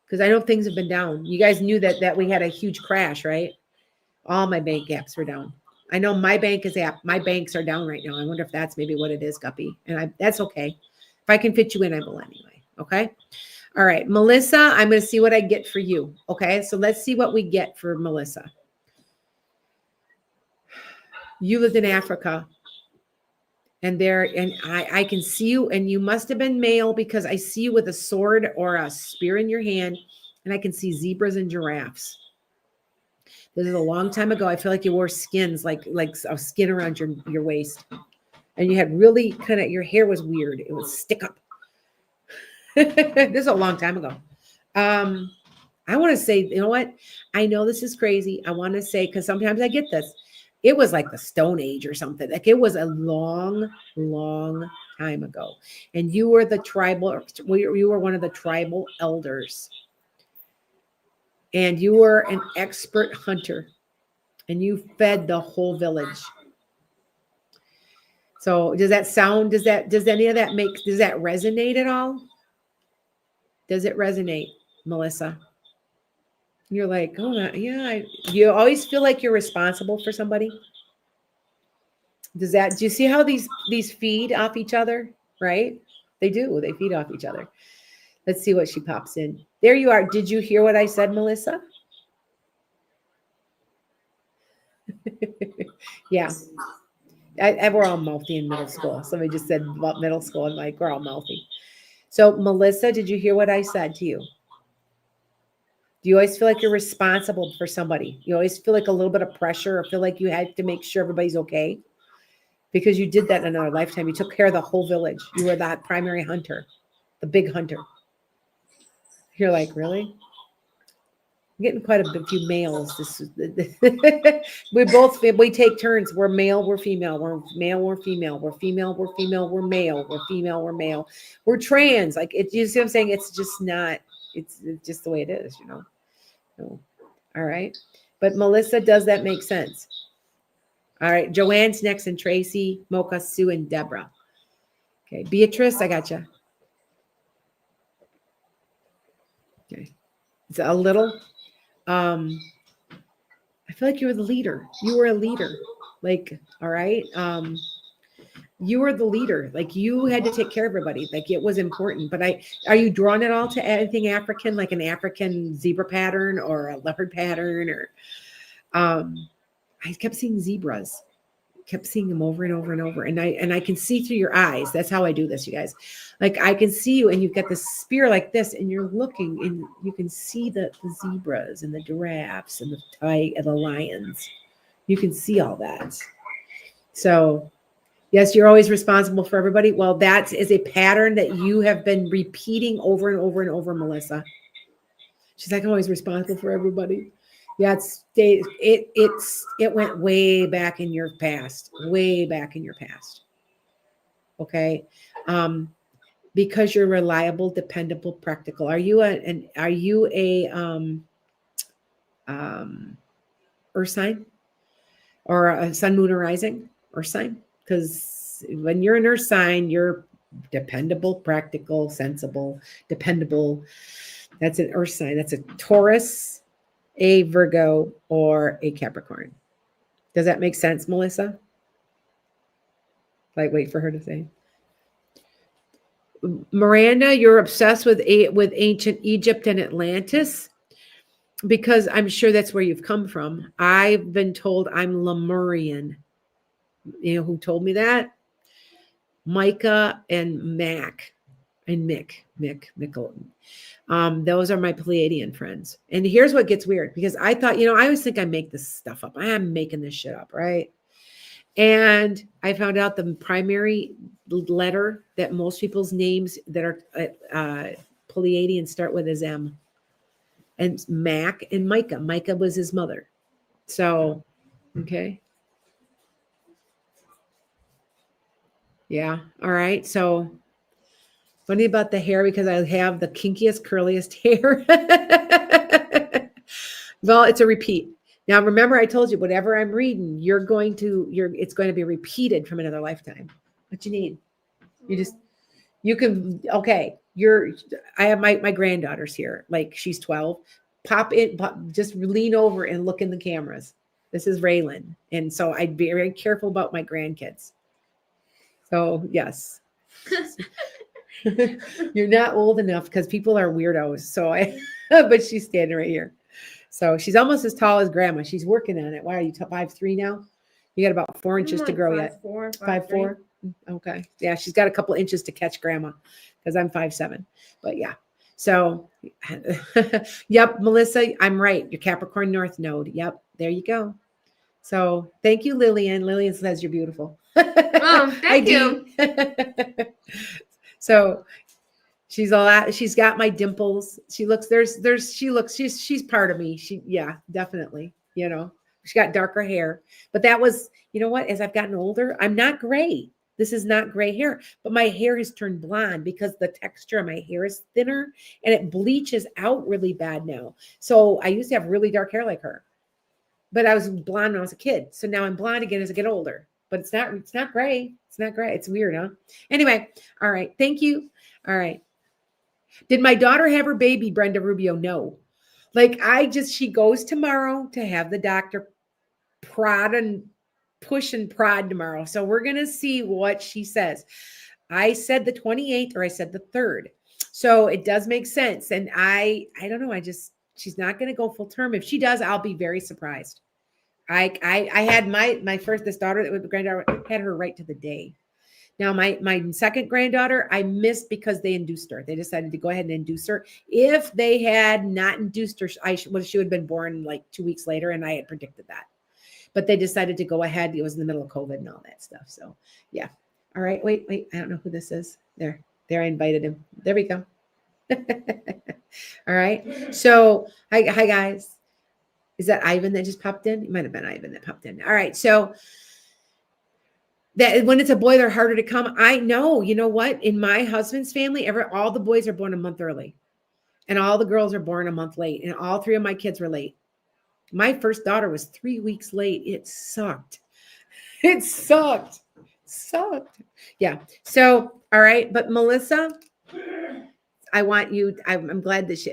S1: because I know things have been down. You guys knew that we had a huge crash, right? All my bank apps were down. I know my banks are down right now. I wonder if that's maybe what it is, Guppy. And that's okay. If I can fit you in, I will anyway. Okay. All right, Melissa, I'm going to see what I get for you. Okay. So let's see what we get for Melissa. You lived in Africa. And I can see you, and you must have been male because I see you with a sword or a spear in your hand, and I can see zebras and giraffes. This is a long time ago. I feel like you wore skins, like a skin around your waist, and you had really kind of, your hair was weird. It would stick up. This is a long time ago. I want to say, you know what? I know this is crazy. I want to say, because sometimes I get this. It was like the Stone Age or something. Like it was a long, long time ago. And you were you were one of the tribal elders. And you were an expert hunter. And you fed the whole village. So does any of that does that resonate at all? Does it resonate, Melissa? You're like, oh, yeah. You always feel like you're responsible for somebody. Do you see how these feed off each other? Right? They do. They feed off each other. Let's see what she pops in. There you are. Did you hear what I said, Melissa? Yeah. We're all mouthy in middle school. Somebody just said about middle school. I'm like, we're all mouthy. So, Melissa, did you hear what I said to you? Do you always feel like you're responsible for somebody? You always feel like a little bit of pressure or feel like you had to make sure everybody's okay? Because you did that in another lifetime. You took care of the whole village. You were that primary hunter, the big hunter. You're like, really? I'm getting quite a few males. We take turns. We're male, we're female. We're male, we're female. We're female, we're female. We're male. We're female, we're male. We're trans. Like it. You see what I'm saying? It's just not. It's just the way it is. So, all right. But Melissa, does that make sense? All right. Joanne's next, and Tracy, Mocha, Sue, and Deborah. Okay. Beatrice, I got you. Okay. It's a little. I feel like you were the leader. You were a leader. Like, all right. You were the leader. Like you had to take care of everybody. Like it was important. But are you drawn at all to anything African, like an African zebra pattern or a leopard pattern? Or I kept seeing zebras. Kept seeing them over and over and over. And I can see through your eyes. That's how I do this, you guys. Like I can see you and you've got this spear like this and you're looking and you can see the zebras and the giraffes and the lions. You can see all that. So yes, you're always responsible for everybody. Well, that is a pattern that you have been repeating over and over and over, Melissa. She's like, I'm always responsible for everybody. Yeah, it went way back in your past, way back in your past. Okay. Because you're reliable, dependable, practical. Are you a earth sign or a sun, moon, or rising earth sign? Because when you're an earth sign, you're dependable, practical, sensible, dependable. That's an earth sign. That's a Taurus, a Virgo, or a Capricorn. Does that make sense, Melissa? Like, wait for her to say. Miranda, you're obsessed with ancient Egypt and Atlantis because I'm sure that's where you've come from. I've been told I'm Lemurian. You know who told me that? Micah and Mac and Mick. Those are my Pleiadian friends. And here's what gets weird because I thought, I always think I make this stuff up. I am making this shit up, right? And I found out the primary letter that most people's names that are Pleiadian start with is M. And Mac and Micah. Micah was his mother. So, okay. Yeah. All right. So, funny about the hair because I have the kinkiest, curliest hair. Well, it's a repeat. Now, remember, I told you, whatever I'm reading, it's going to be repeated from another lifetime. What you need? I have my granddaughter's here. Like she's 12. Just lean over and look in the cameras. This is Raylan. And so I'd be very careful about my grandkids. So yes. You're not old enough because people are weirdos. So but she's standing right here. So she's almost as tall as grandma. She's working on it. Why are you 5'3" now? You got about 4 inches to grow yet. 5'4". Okay. Yeah, she's got a couple inches to catch grandma because I'm 5'7". But yeah. So yep, Melissa, I'm right. Your Capricorn North Node. Yep, there you go. So thank you, Lillian. Lillian says you're beautiful.
S3: Oh, thank you.
S1: So she's got my dimples. She's part of me. Yeah, definitely. She got darker hair, but that was, what, as I've gotten older, I'm not gray. This is not gray hair, but my hair has turned blonde because the texture of my hair is thinner and it bleaches out really bad now. So I used to have really dark hair like her, but I was blonde when I was a kid. So now I'm blonde again as I get older, but it's not gray. It's not gray. It's weird, huh? Anyway. All right. Thank you. All right. Did my daughter have her baby, Brenda Rubio? No. Like she goes tomorrow to have the doctor prod and push and prod tomorrow. So we're going to see what she says. I said the 28th or I said the 3rd. So it does make sense. And I don't know. She's not going to go full term. If she does, I'll be very surprised. I had my first, this daughter that was granddaughter, had her right to the day. Now, my second granddaughter, I missed because they induced her. They decided to go ahead and induce her. If they had not induced her, she would have been born like 2 weeks later, and I had predicted that. But they decided to go ahead. It was in the middle of COVID and all that stuff. So, yeah. All right. Wait. I don't know who this is. There. I invited him. There we go. All right. So, hi, guys. Is that Ivan that just popped in? It might have been Ivan that popped in. All right. So, that when it's a boy, they're harder to come. I know. You know what? In my husband's family, all the boys are born a month early, and all the girls are born a month late, and all 3 of my kids were late. My first daughter was 3 weeks late. It sucked. It sucked. Yeah. So, all right. But Melissa, I want you, I'm glad that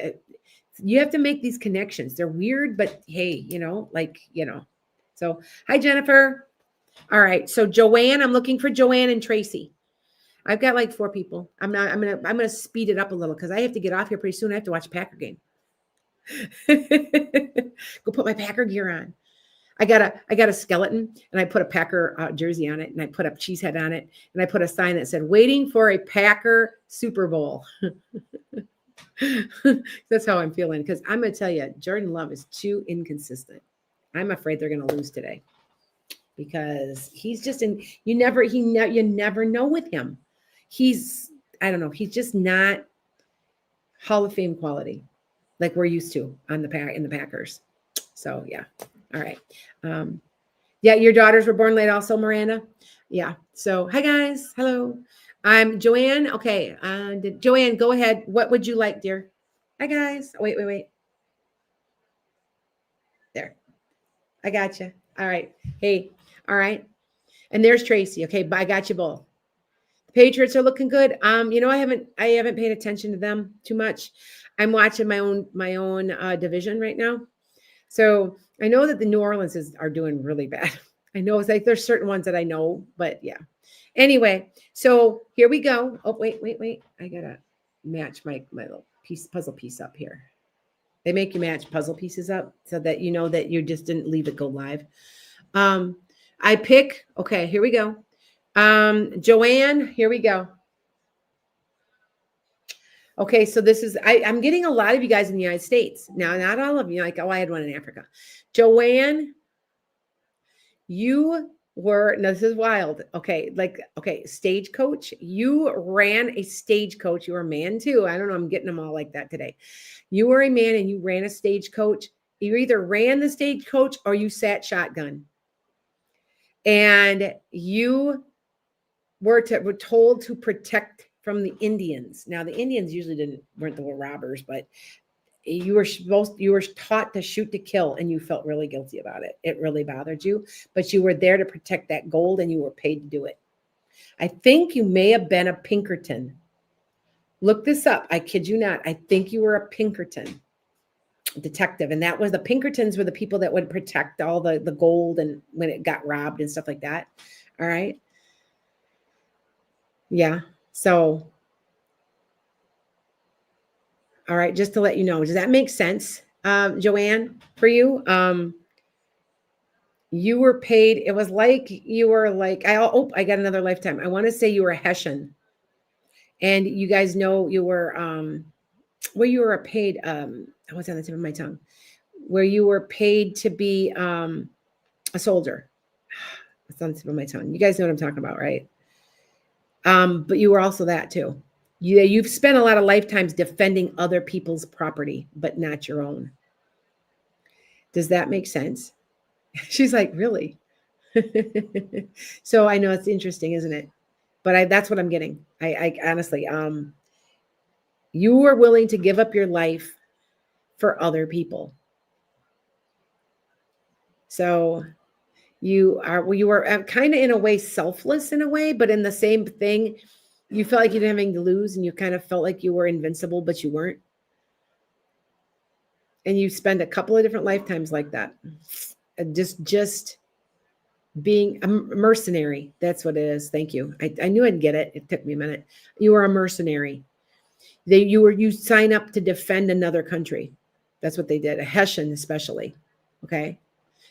S1: you have to make these connections. They're weird, but hey, so hi, Jennifer. All right. So Joanne, I'm looking for Joanne and Tracy. I've got like 4 people. I'm going to speed it up a little because I have to get off here pretty soon. I have to watch a Packer game. Go put my Packer gear on. I got a skeleton and I put a Packer jersey on it and I put a cheesehead on it and I put a sign that said waiting for a Packer Super Bowl. That's how I'm feeling because I'm going to tell you, Jordan Love is too inconsistent. I'm afraid they're going to lose today because he's just you never know with him. I don't know. He's just not Hall of Fame quality like we're used to in the Packers. So yeah. All right. Yeah, your daughters were born late also, Miranda. Yeah. So hi guys. Hello. I'm Joanne. Okay. Joanne, go ahead. What would you like, dear? Hi guys. Wait. There. I got you. All right. Hey. All right. And there's Tracy. Okay, but I got you both. The Patriots are looking good. I haven't paid attention to them too much. I'm watching my own division right now. So I know that the New Orleans are doing really bad. I know it's like there's certain ones that I know, but yeah. Anyway, so here we go. Oh, wait. I gotta match my little puzzle piece up here. They make you match puzzle pieces up so that you know that you just didn't leave it go live. I pick. Okay, here we go. Joanne, here we go. Okay, so this is, I'm getting a lot of you guys in the United States. Now, not all of you, like, I had one in Africa. Joanne, you were, now this is wild. Okay, stagecoach. You ran a stagecoach. You were a man too. I don't know, I'm getting them all like that today. You were a man and you ran a stagecoach. You either ran the stagecoach or you sat shotgun. And you were told to protect from the Indians. Now, the Indians usually weren't the robbers, but you were taught to shoot to kill, and you felt really guilty about it. It really bothered you, but you were there to protect that gold, and you were paid to do it. I think you may have been a Pinkerton. Look this up. I kid you not. I think you were a Pinkerton detective, and that was the Pinkertons were the people that would protect all the gold and when it got robbed and stuff like that. All right. Yeah. So, all right, just to let you know, does that make sense, Joanne, for you? You were paid. It was like you were like, I got another lifetime. I want to say you were a Hessian. And you guys know you were, where you were paid, what's on the tip of my tongue? Where you were paid to be a soldier. It's on the tip of my tongue. You guys know what I'm talking about, right? But you were also that too. You've spent a lot of lifetimes defending other people's property, but not your own. Does that make sense? She's like, really? So I know it's interesting, isn't it? But that's what I'm getting. I honestly, you were willing to give up your life for other people. So you were kind of in a way selfless in a way, but in the same thing, you felt like you didn't have anything to lose and you kind of felt like you were invincible, but you weren't. And you spend a couple of different lifetimes like that. Just being a mercenary. That's what it is. Thank you. I knew I'd get it. It took me a minute. You were a mercenary. You sign up to defend another country. That's what they did. A Hessian, especially. Okay.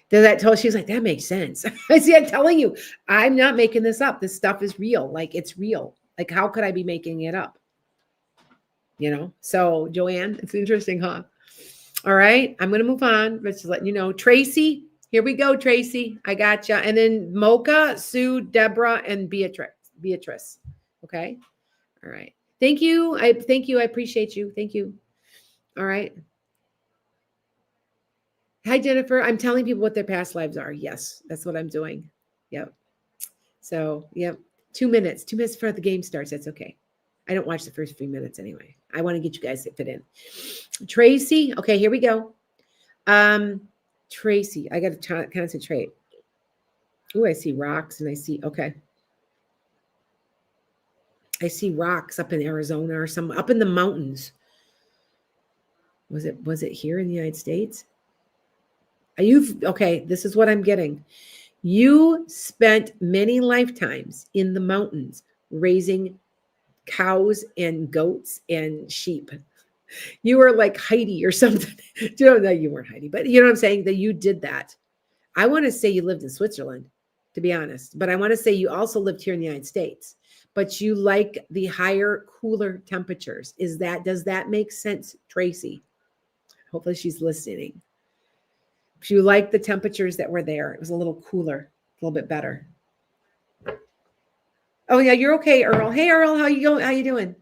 S1: Does that tell? She's like, that makes sense. I see. I'm telling you, I'm not making this up. This stuff is real. Like, it's real. Like, how could I be making it up? So Joanne, it's interesting, huh? All right. I'm going to move on. But just letting you know. Tracy, here we go, Tracy. I got you. And then Mocha, Sue, Deborah, and Beatrice. Okay. All right. Thank you. Thank you. I appreciate you. Thank you. All right. Hi, Jennifer. I'm telling people what their past lives are. Yes, that's what I'm doing. Yep. So, yep. 2 minutes. 2 minutes before the game starts. That's okay. I don't watch the first few minutes anyway. I want to get you guys to fit in. Tracy. Okay, here we go. Tracy, I got to concentrate. Oh, I see rocks and I see, okay. I see rocks up in Arizona or some up in the mountains. Was it here in the United States? Okay, this is what I'm getting. You spent many lifetimes in the mountains raising cows and goats and sheep. You were like Heidi or something. No, you weren't Heidi, but you know what I'm saying? That you did that. I want to say you lived in Switzerland, to be honest, but I want to say you also lived here in the United States, but you like the higher, cooler temperatures. Does that make sense, Tracy? Hopefully she's listening. If you like the temperatures that were there, it was a little cooler, a little bit better. Oh yeah, you're okay, Earl. Hey, Earl, how you doing?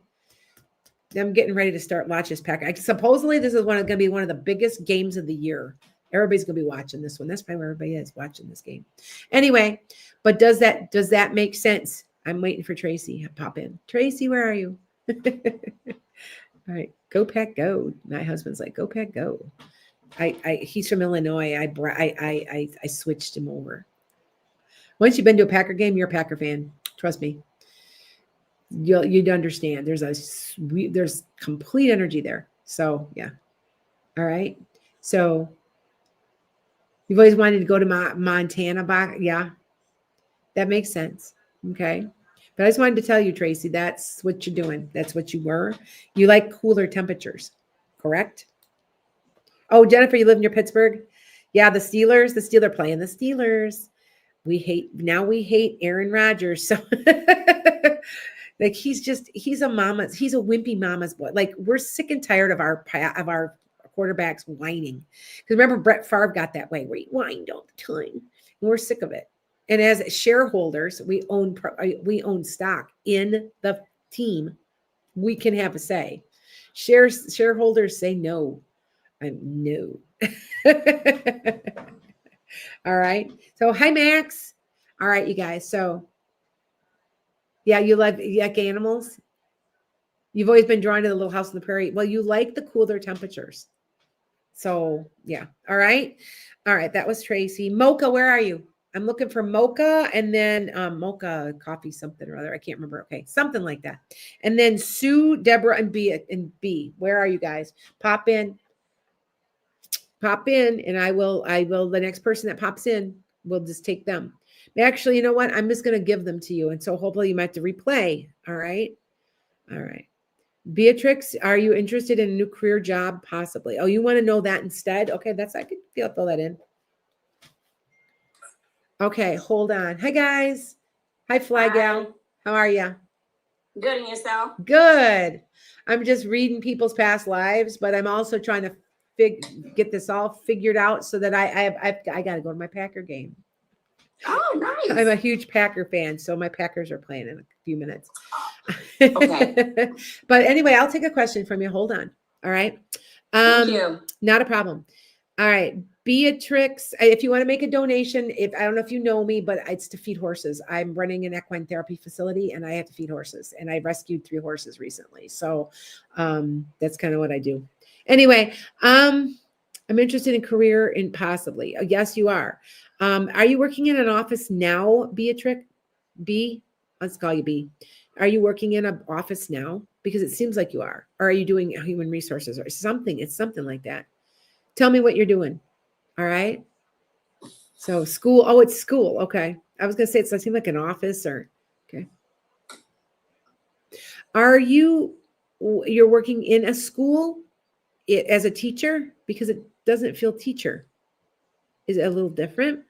S1: I'm getting ready to start watch this pack. Supposedly this is going to be one of the biggest games of the year. Everybody's going to be watching this one. That's probably where everybody is watching this game. Anyway, but does that make sense? I'm waiting for Tracy to pop in. Tracy, where are you? All right, go Pack go. My husband's like, go Pack go. He's from Illinois. I switched him over. Once you've been to a Packer game, you're a Packer fan. Trust me. You'd understand. There's complete energy there. So yeah. All right. So you've always wanted to go to Montana. Yeah. That makes sense. Okay. But I just wanted to tell you, Tracy, that's what you're doing. That's what you were. You like cooler temperatures, correct? Oh, Jennifer, you live near Pittsburgh? Yeah, the Steelers playing the Steelers. We hate Aaron Rodgers. So like he's a wimpy mama's boy. Like we're sick and tired of our quarterbacks whining. Because remember Brett Favre got that way where he whined all the time. And we're sick of it. And as shareholders, we own stock in the team. We can have a say. Shareholders say no. No. All right. So hi, Max. All right, you guys. So yeah, you like animals. You've always been drawn to the Little House on the Prairie. Well, you like the cooler temperatures. So yeah. All right. All right. That was Tracy. Mocha, where are you? I'm looking for Mocha and then Mocha coffee something or other. I can't remember. Okay. Something like that. And then Sue, Deborah, and B. Where are you guys? Pop in, and I will, the next person that pops in, we'll just take them. Actually, you know what? I'm just going to give them to you. And so hopefully you might have to replay. All right. All right. Beatrix, are you interested in a new career job? Possibly. Oh, you want to know that instead? Okay. I could fill that in. Okay. Hold on. Hi guys. Hi Fly Gal. How are you?
S2: Good, and yourself?
S1: Good. I'm just reading people's past lives, but I'm also trying to get this all figured out so that I got to go to my Packer game.
S2: Oh, nice.
S1: I'm a huge Packer fan, so my Packers are playing in a few minutes.
S2: Okay.
S1: But anyway, I'll take a question from you. Hold on. All right.
S2: Thank you.
S1: Not a problem. All right. Beatrix, if you want to make a donation, I don't know if you know me, but it's to feed horses. I'm running an equine therapy facility and I have to feed horses, and I rescued 3 horses recently. So that's kind of what I do. Anyway, I'm interested in career in possibly. Yes, you are. Are you working in an office now, Beatrix? B? Let's call you B. Are you working in an office now? Because it seems like you are. Or are you doing human resources or something? It's something like that. Tell me what you're doing. All right. So school. Oh, it's school. Okay. I was gonna say it seems like an office or okay. Are you're working in a school as a teacher? Because it doesn't feel teacher. Is it a little different?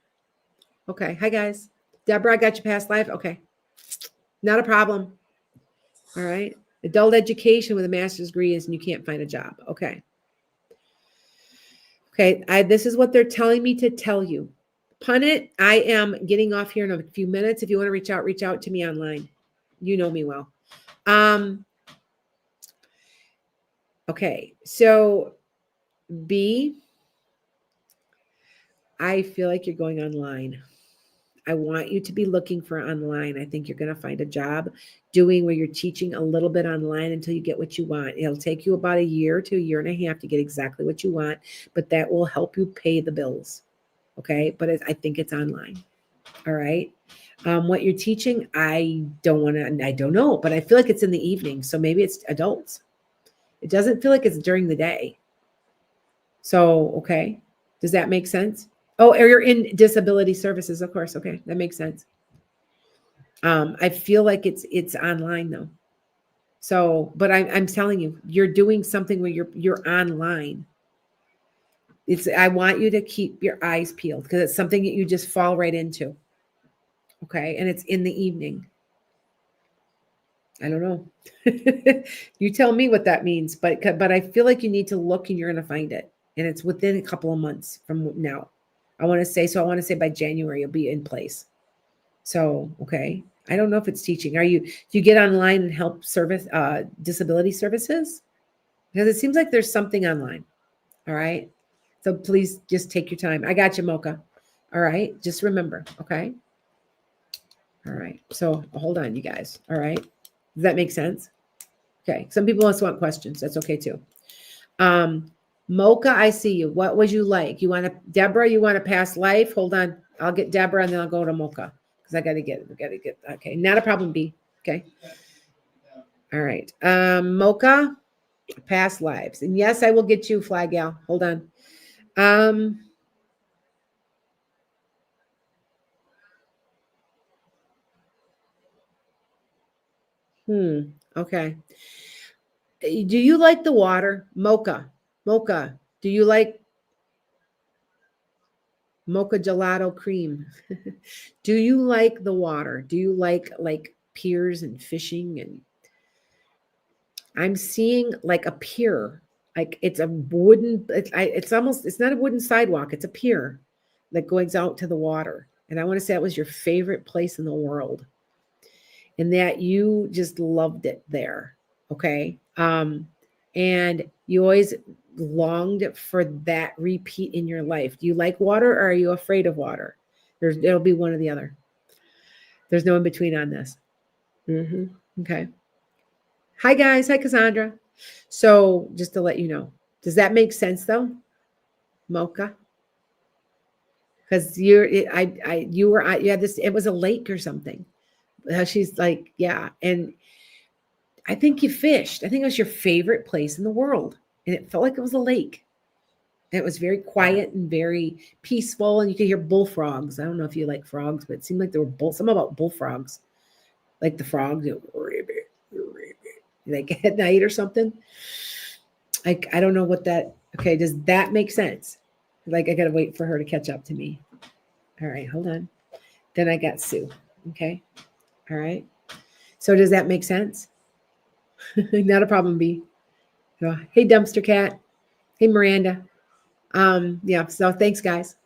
S1: Okay. Hi guys. Deborah, I got your past life. Okay. Not a problem. All right. Adult education with a master's degree is and you can't find a job. Okay. Okay. This is what they're telling me to tell you. Pun it. I am getting off here in a few minutes. If you want to reach out to me online. You know me well. Okay. So B, I feel like you're going online. I want you to be looking for online. I think you're going to find a job doing where you're teaching a little bit online until you get what you want. It'll take you about a year to a year and a half to get exactly what you want, but that will help you pay the bills. Okay. But I think it's online. All right. What you're teaching, I don't know, but I feel like it's in the evening. So maybe it's adults. It doesn't feel like it's during the day. So, okay. Does that make sense? Oh, or you're in disability services, of course. Okay, that makes sense. I feel like it's online though. So, but I'm telling you, you're doing something where you're online. I want you to keep your eyes peeled because it's something that you just fall right into. Okay, and it's in the evening. I don't know. You tell me what that means, but I feel like you need to look and you're going to find it, and it's within a couple of months from now. I want to say by January you'll be in place. So, okay. I don't know if it's teaching. Do you get online and help service disability services? Because it seems like there's something online. All right. So please just take your time. I got you, Mocha. All right. Just remember. Okay. All right. So hold on, you guys. All right. Does that make sense? Okay. Some people also want questions. That's okay too. Mocha, I see you. What would you like? Deborah, you want a past life? Hold on. I'll get Deborah and then I'll go to Mocha because we got to get, okay. Not a problem, B. Okay. All right. Mocha, past lives. And yes, I will get you, Flag Gal. Hold on. Okay. Do you like the water? Mocha, do you like mocha gelato cream? Do you like the water? Do you like piers and fishing? And I'm seeing like a pier, like it's a wooden, it's not a wooden sidewalk. It's a pier that goes out to the water. And I want to say that was your favorite place in the world and that you just loved it there. Okay. And you always longed for that repeat in your life. Do you like water or are you afraid of water? It'll be one or the other. There's no in between on this. Okay. Hi guys. Hi Cassandra. So just to let you know, does that make sense though, Mocha? Because you had this. It was a lake or something. She's like, yeah, and I think you fished. I think it was your favorite place in the world, and it felt like it was a lake. And it was very quiet and very peaceful, and you could hear bullfrogs. I don't know if you like frogs, but it seemed like there were something about bullfrogs, like the frogs, like at night or something. Like I don't know what that. Okay, does that make sense? Like I gotta wait for her to catch up to me. All right, hold on. Then I got Sue. Okay. All right. So does that make sense? Not a problem, B. So, hey, Dumpster Cat. Hey, Miranda. Yeah, so thanks, guys.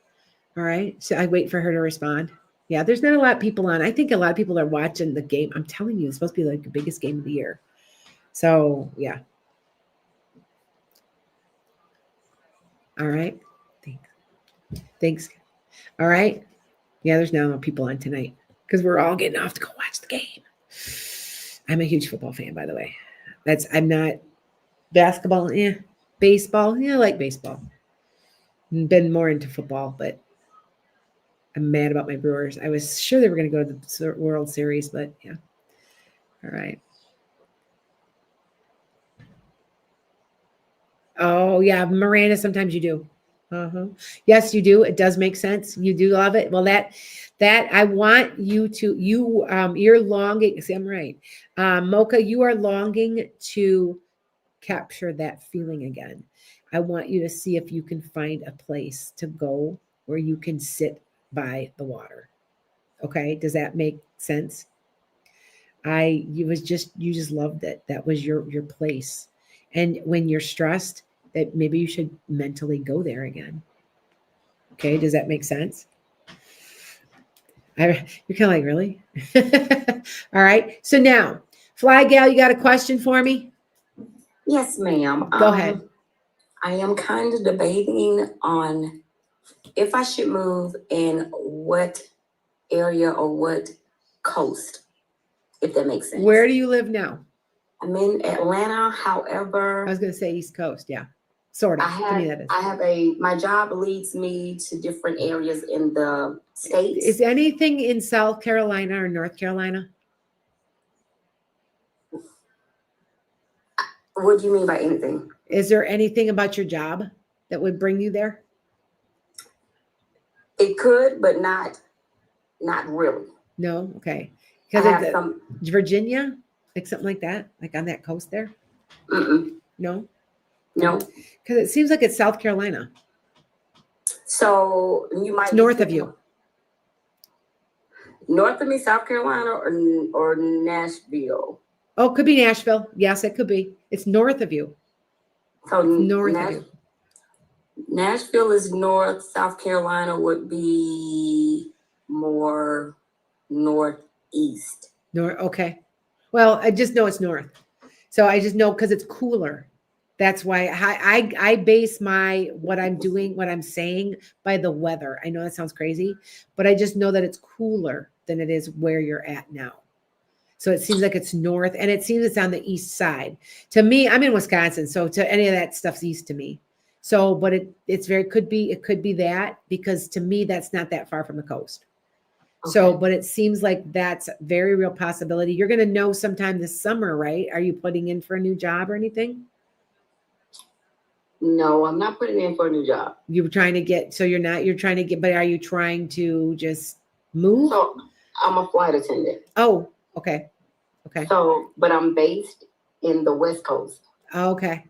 S1: All right. So I wait for her to respond. Yeah, there's not a lot of people on. I think a lot of people are watching the game. I'm telling you, it's supposed to be like the biggest game of the year. So, yeah. All right. Thanks. All right. Yeah, there's not a lot of people on tonight because we're all getting off to go watch the game. I'm a huge football fan, by the way. I'm not basketball, baseball, I like baseball. Been more into football, but I'm mad about my Brewers. I was sure they were going to go to the World Series, but yeah. All right. Oh yeah, Miranda. Sometimes you do. Uh-huh. Yes, you do. It does make sense. You do love it. Well, that I want you to you're longing. See, I'm right. Mocha, you are longing to capture that feeling again. I want you to see if you can find a place to go where you can sit by the water. Okay? Does that make sense? You just loved it. That was your place. And when you're stressed, that maybe you should mentally go there again. Okay, does that make sense? You're kind of like, really? All right. So now, Fly Gal, you got a question for me?
S4: Yes, ma'am.
S1: Go ahead.
S4: I am kind of debating on if I should move in what area or what coast, if that makes sense.
S1: Where do you live now?
S4: I'm in Atlanta,
S1: I
S4: however,
S1: was going to say East Coast. Yeah, sort of. To me, that is.
S4: I have my job leads me to different areas in the states.
S1: Is anything in South Carolina or North Carolina?
S4: What do you mean by anything?
S1: Is there anything about your job that would bring you there?
S4: It could, but not really.
S1: No? Okay.
S4: I
S1: Because
S4: have some.
S1: Virginia, like something like that, like on that coast there? No?
S4: No.
S1: Because it seems like it's South Carolina.
S4: So you might
S1: It's north of you.
S4: North of me, South Carolina, or Nashville.
S1: Oh, it could be Nashville. Yes, it could be. It's north of you.
S4: So
S1: It's north of you.
S4: Nashville is north. South Carolina would be more northeast.
S1: Okay. Well, I just know it's north. So I just know because it's cooler. That's why I base what I'm doing, what I'm saying by the weather. I know that sounds crazy, but I just know that it's cooler than it is where you're at now. So it seems like it's north, and it seems it's on the east side. To me, I'm in Wisconsin, so to any of that stuff's east to me. So, but it could be that, because to me that's not that far from the coast. Okay. So, but it seems like that's a very real possibility. You're going to know sometime this summer, right? Are you putting in for a new job or anything?
S4: No, I'm not putting in for a new job.
S1: You're trying to get, but are you trying to just move?
S4: So I'm a flight attendant.
S1: Oh, okay. Okay.
S4: So, but I'm based in the West Coast.
S1: Oh, okay.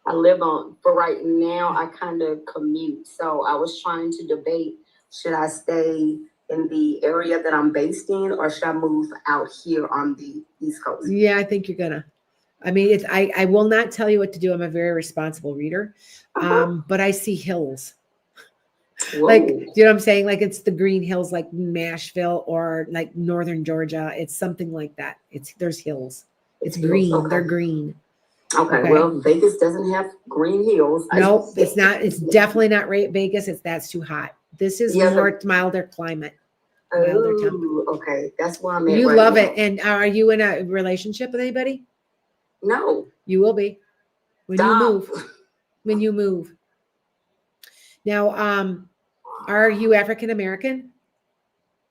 S4: I live for right now, I kind of commute. So I was trying to debate, should I stay in the area that I'm based in, or should I move out here on the East Coast?
S1: Yeah, I think you're gonna. I mean, I will not tell you what to do. I'm a very responsible reader. But I see hills. Whoa. Like, do you know what I'm saying? Like, it's the green hills, like Nashville or like northern Georgia. It's something like that. There's hills. It's green. Okay. They're green.
S4: Okay. Well, Vegas doesn't have green hills.
S1: Nope, it's not. It's definitely not Vegas. That's too hot. This is more milder climate. Milder
S4: temperature. Okay, that's why I'm at.
S1: You love it. And are you in a relationship with anybody?
S4: No.
S1: You will be when you move. When you move. Now, are you African American?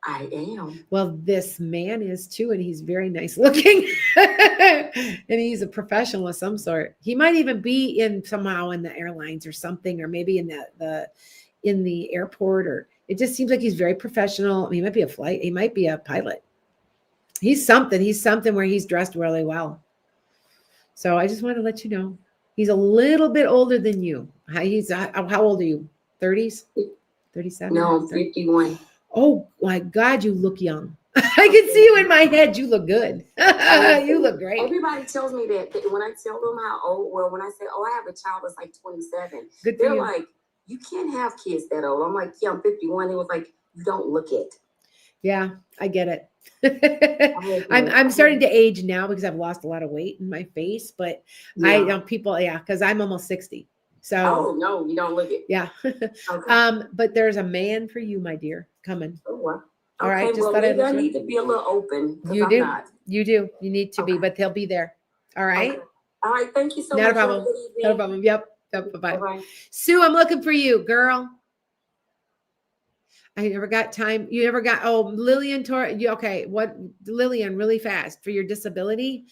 S4: I am.
S1: Well, this man is too, and he's very nice looking, and he's a professional of some sort. He might even be somehow in the airlines or something, or maybe in the airport, or it just seems like he's very professional. He might be he might be a pilot. He's something where he's dressed really well. So I just want to let you know, he's a little bit older than you. How old are you? 30s? 37?
S4: No, I'm 51.
S1: Oh my God, you look young. I can see you in my head. You look good. You look great.
S4: Everybody tells me that when I tell them how old, when I say, I have a child that's like 27,
S1: they're
S4: like, you can't have kids that old. I'm like, yeah, I'm 51. It was like, you don't look it.
S1: Yeah, I get it. I'm starting to age now because I've lost a lot of weight in my face, but yeah. Because I'm almost 60. So
S4: no, you don't look it.
S1: Yeah. Okay. But there's a man for you, my dear, coming.
S4: Oh, wow.
S1: All right.
S4: Just maybe I need to be a little open.
S1: You do. You do. You need to be, but he'll be there. All right.
S4: Okay. All right. Thank you so much.
S1: Not a problem. Not a problem. Yep. Bye-bye. Bye-bye. Sue, I'm looking for you, girl. I never got time. You never got, Lillian okay. What, Lillian, really fast for your disability?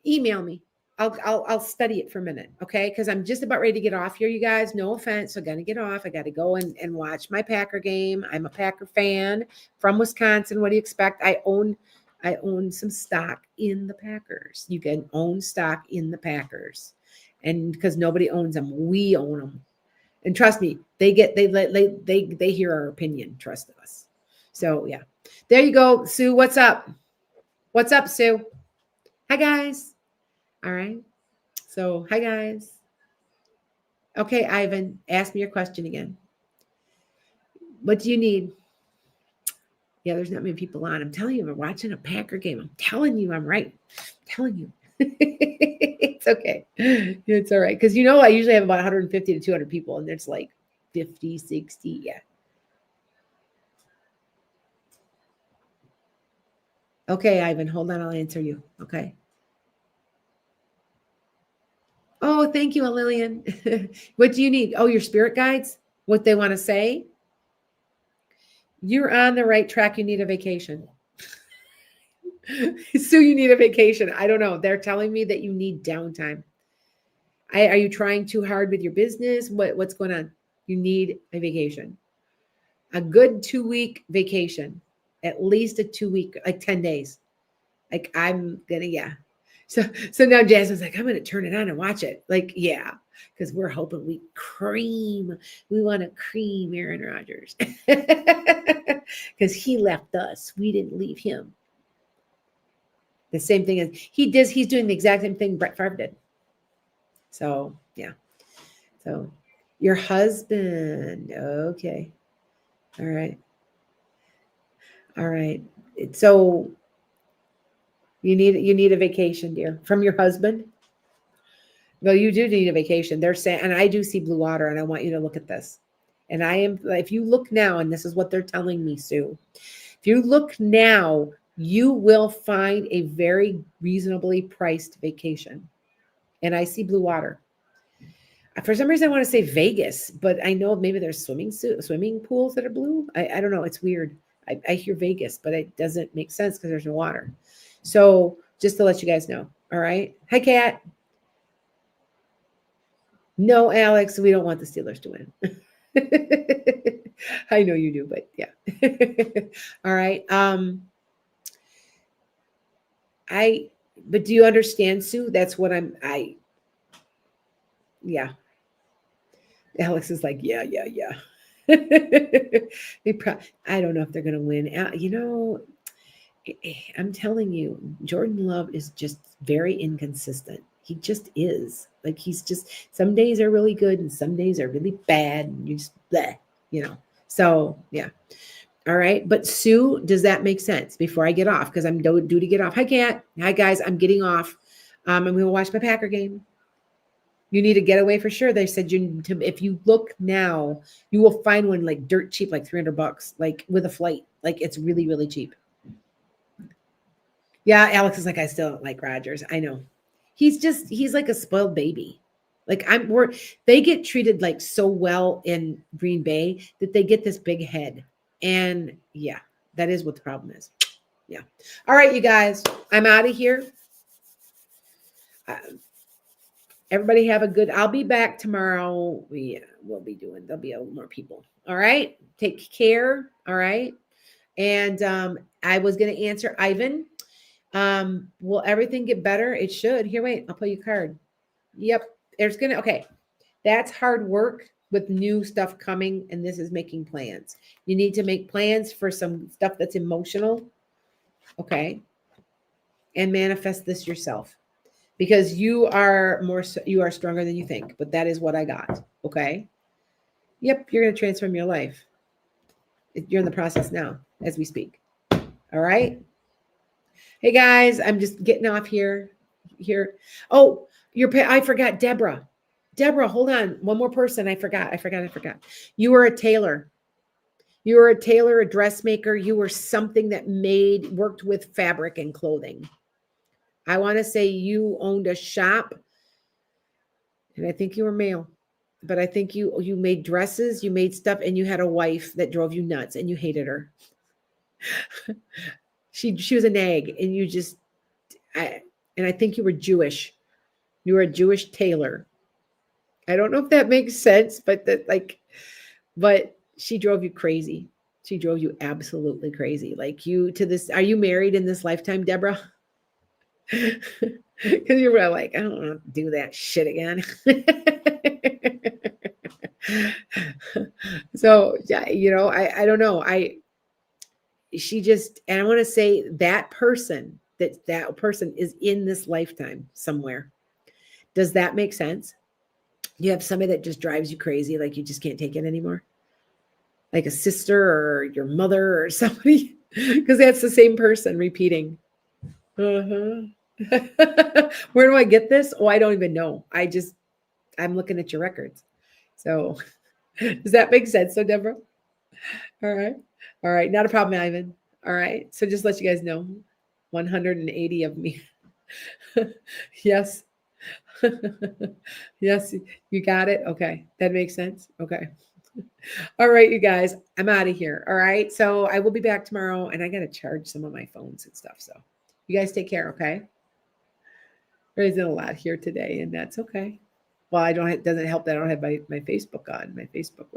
S1: Email me. I'll study it for a minute, okay? Because I'm just about ready to get off here, you guys. No offense, I'm gonna get off. I got to go and watch my Packer game. I'm a Packer fan from Wisconsin. What do you expect? I own some stock in the Packers. You can own stock in the Packers, and because nobody owns them, we own them. And trust me, they hear our opinion. Trust us. So yeah, there you go, Sue. What's up? What's up, Sue? Hi guys. All right. So hi guys. Okay, Ivan, ask me your question again. What do you need? Yeah, there's not many people on. I'm telling you, we're watching a Packer game. I'm telling you, I'm right. I'm telling you. It's okay. It's all right. Because I usually have about 150 to 200 people, and it's like 50, 60. Yeah. Okay, Ivan, hold on. I'll answer you. Okay. Oh, thank you, Lillian. What do you need? Oh, your spirit guides? What they want to say? You're on the right track. You need a vacation. So you need a vacation. I don't know. They're telling me that you need downtime. Are you trying too hard with your business? What's going on? You need a vacation. A good 2-week vacation. At least a 2-week, like 10 days. Like yeah. So now Jasmine's like, I'm gonna turn it on and watch it. Like, yeah, because we're hoping we want to cream Aaron Rodgers. Because he left us. We didn't leave him. The same thing as he's doing the exact same thing Brett Favre did. So yeah. So your husband, okay. All right. All right. So you need a vacation, dear, from your husband. Well, you do need a vacation. They're saying, and I do see blue water, and I want you to look at this. And if you look now, and this is what they're telling me, Sue, if you look now, you will find a very reasonably priced vacation. And I see blue water. For some reason, I want to say Vegas, but I know maybe there's swimming pools that are blue. I don't know. It's weird. I hear Vegas, but it doesn't make sense because there's no water. So just to let you guys know. All right. Hi, Kat. No, Alex, we don't want the Steelers to win. I know you do, but yeah. All right. But do you understand, Sue? That's what yeah. Alex is like, yeah. I don't know if they're going to win. I'm telling you, Jordan Love is just very inconsistent. He just is. Like, some days are really good and some days are really bad. And you just, bleh, So, yeah. All right. But Sue, does that make sense before I get off? Because I'm due to get off. Hi, Kat. Hi, guys. I'm getting off. I'm going to watch my Packer game. You need a getaway for sure. They said if you look now, you will find one like dirt cheap, like $300, like with a flight. Like, it's really, really cheap. Yeah, Alex is like, I still don't like Rodgers. I know. He's like a spoiled baby. Like they get treated like so well in Green Bay that they get this big head. And yeah, that is what the problem is. Yeah. All right, you guys, I'm out of here. Everybody have a good, I'll be back tomorrow. There'll be a little more people. All right. Take care. All right. And I was going to answer Ivan. Will everything get better? It should. Here, wait, I'll pull your card. Yep. Okay. That's hard work with new stuff coming, and this is making plans. You need to make plans for some stuff that's emotional. Okay. And manifest this yourself because you are stronger than you think, but that is what I got. Okay. Yep. You're going to transform your life. You're in the process now as we speak. All right. Hey guys, I'm just getting off here. Oh, I forgot Deborah. Deborah, hold on. One more person. I forgot. You were a tailor. You were a tailor, a dressmaker. You were something that worked with fabric and clothing. I want to say you owned a shop, and I think you were male, but I think you made dresses, you made stuff, and you had a wife that drove you nuts, and you hated her. She was a nag, and I think you were Jewish. You were a Jewish tailor. I don't know if that makes sense, but but she drove you crazy. She drove you absolutely crazy. Like you to this, are you married in this lifetime, Deborah? Because you were like, I don't want to do that shit again. So yeah, I don't know. She just, and I want to say that person is in this lifetime somewhere. Does that make sense? You have somebody that just drives you crazy, like you just can't take it anymore, like a sister or your mother or somebody, because that's the same person repeating. Uh-huh. Where do I get this? Oh, I don't even know. I'm looking at your records. So does that make sense? So Deborah? All right. All right. Not a problem, Ivan. All right. So just let you guys know, 180 of me. Yes. Yes. You got it. Okay. That makes sense. Okay. All right, you guys, I'm out of here. All right. So I will be back tomorrow and I got to charge some of my phones and stuff. So you guys take care. Okay. There isn't a lot here today and that's okay. Well, I don't, it doesn't help that I don't have my Facebook on. My Facebook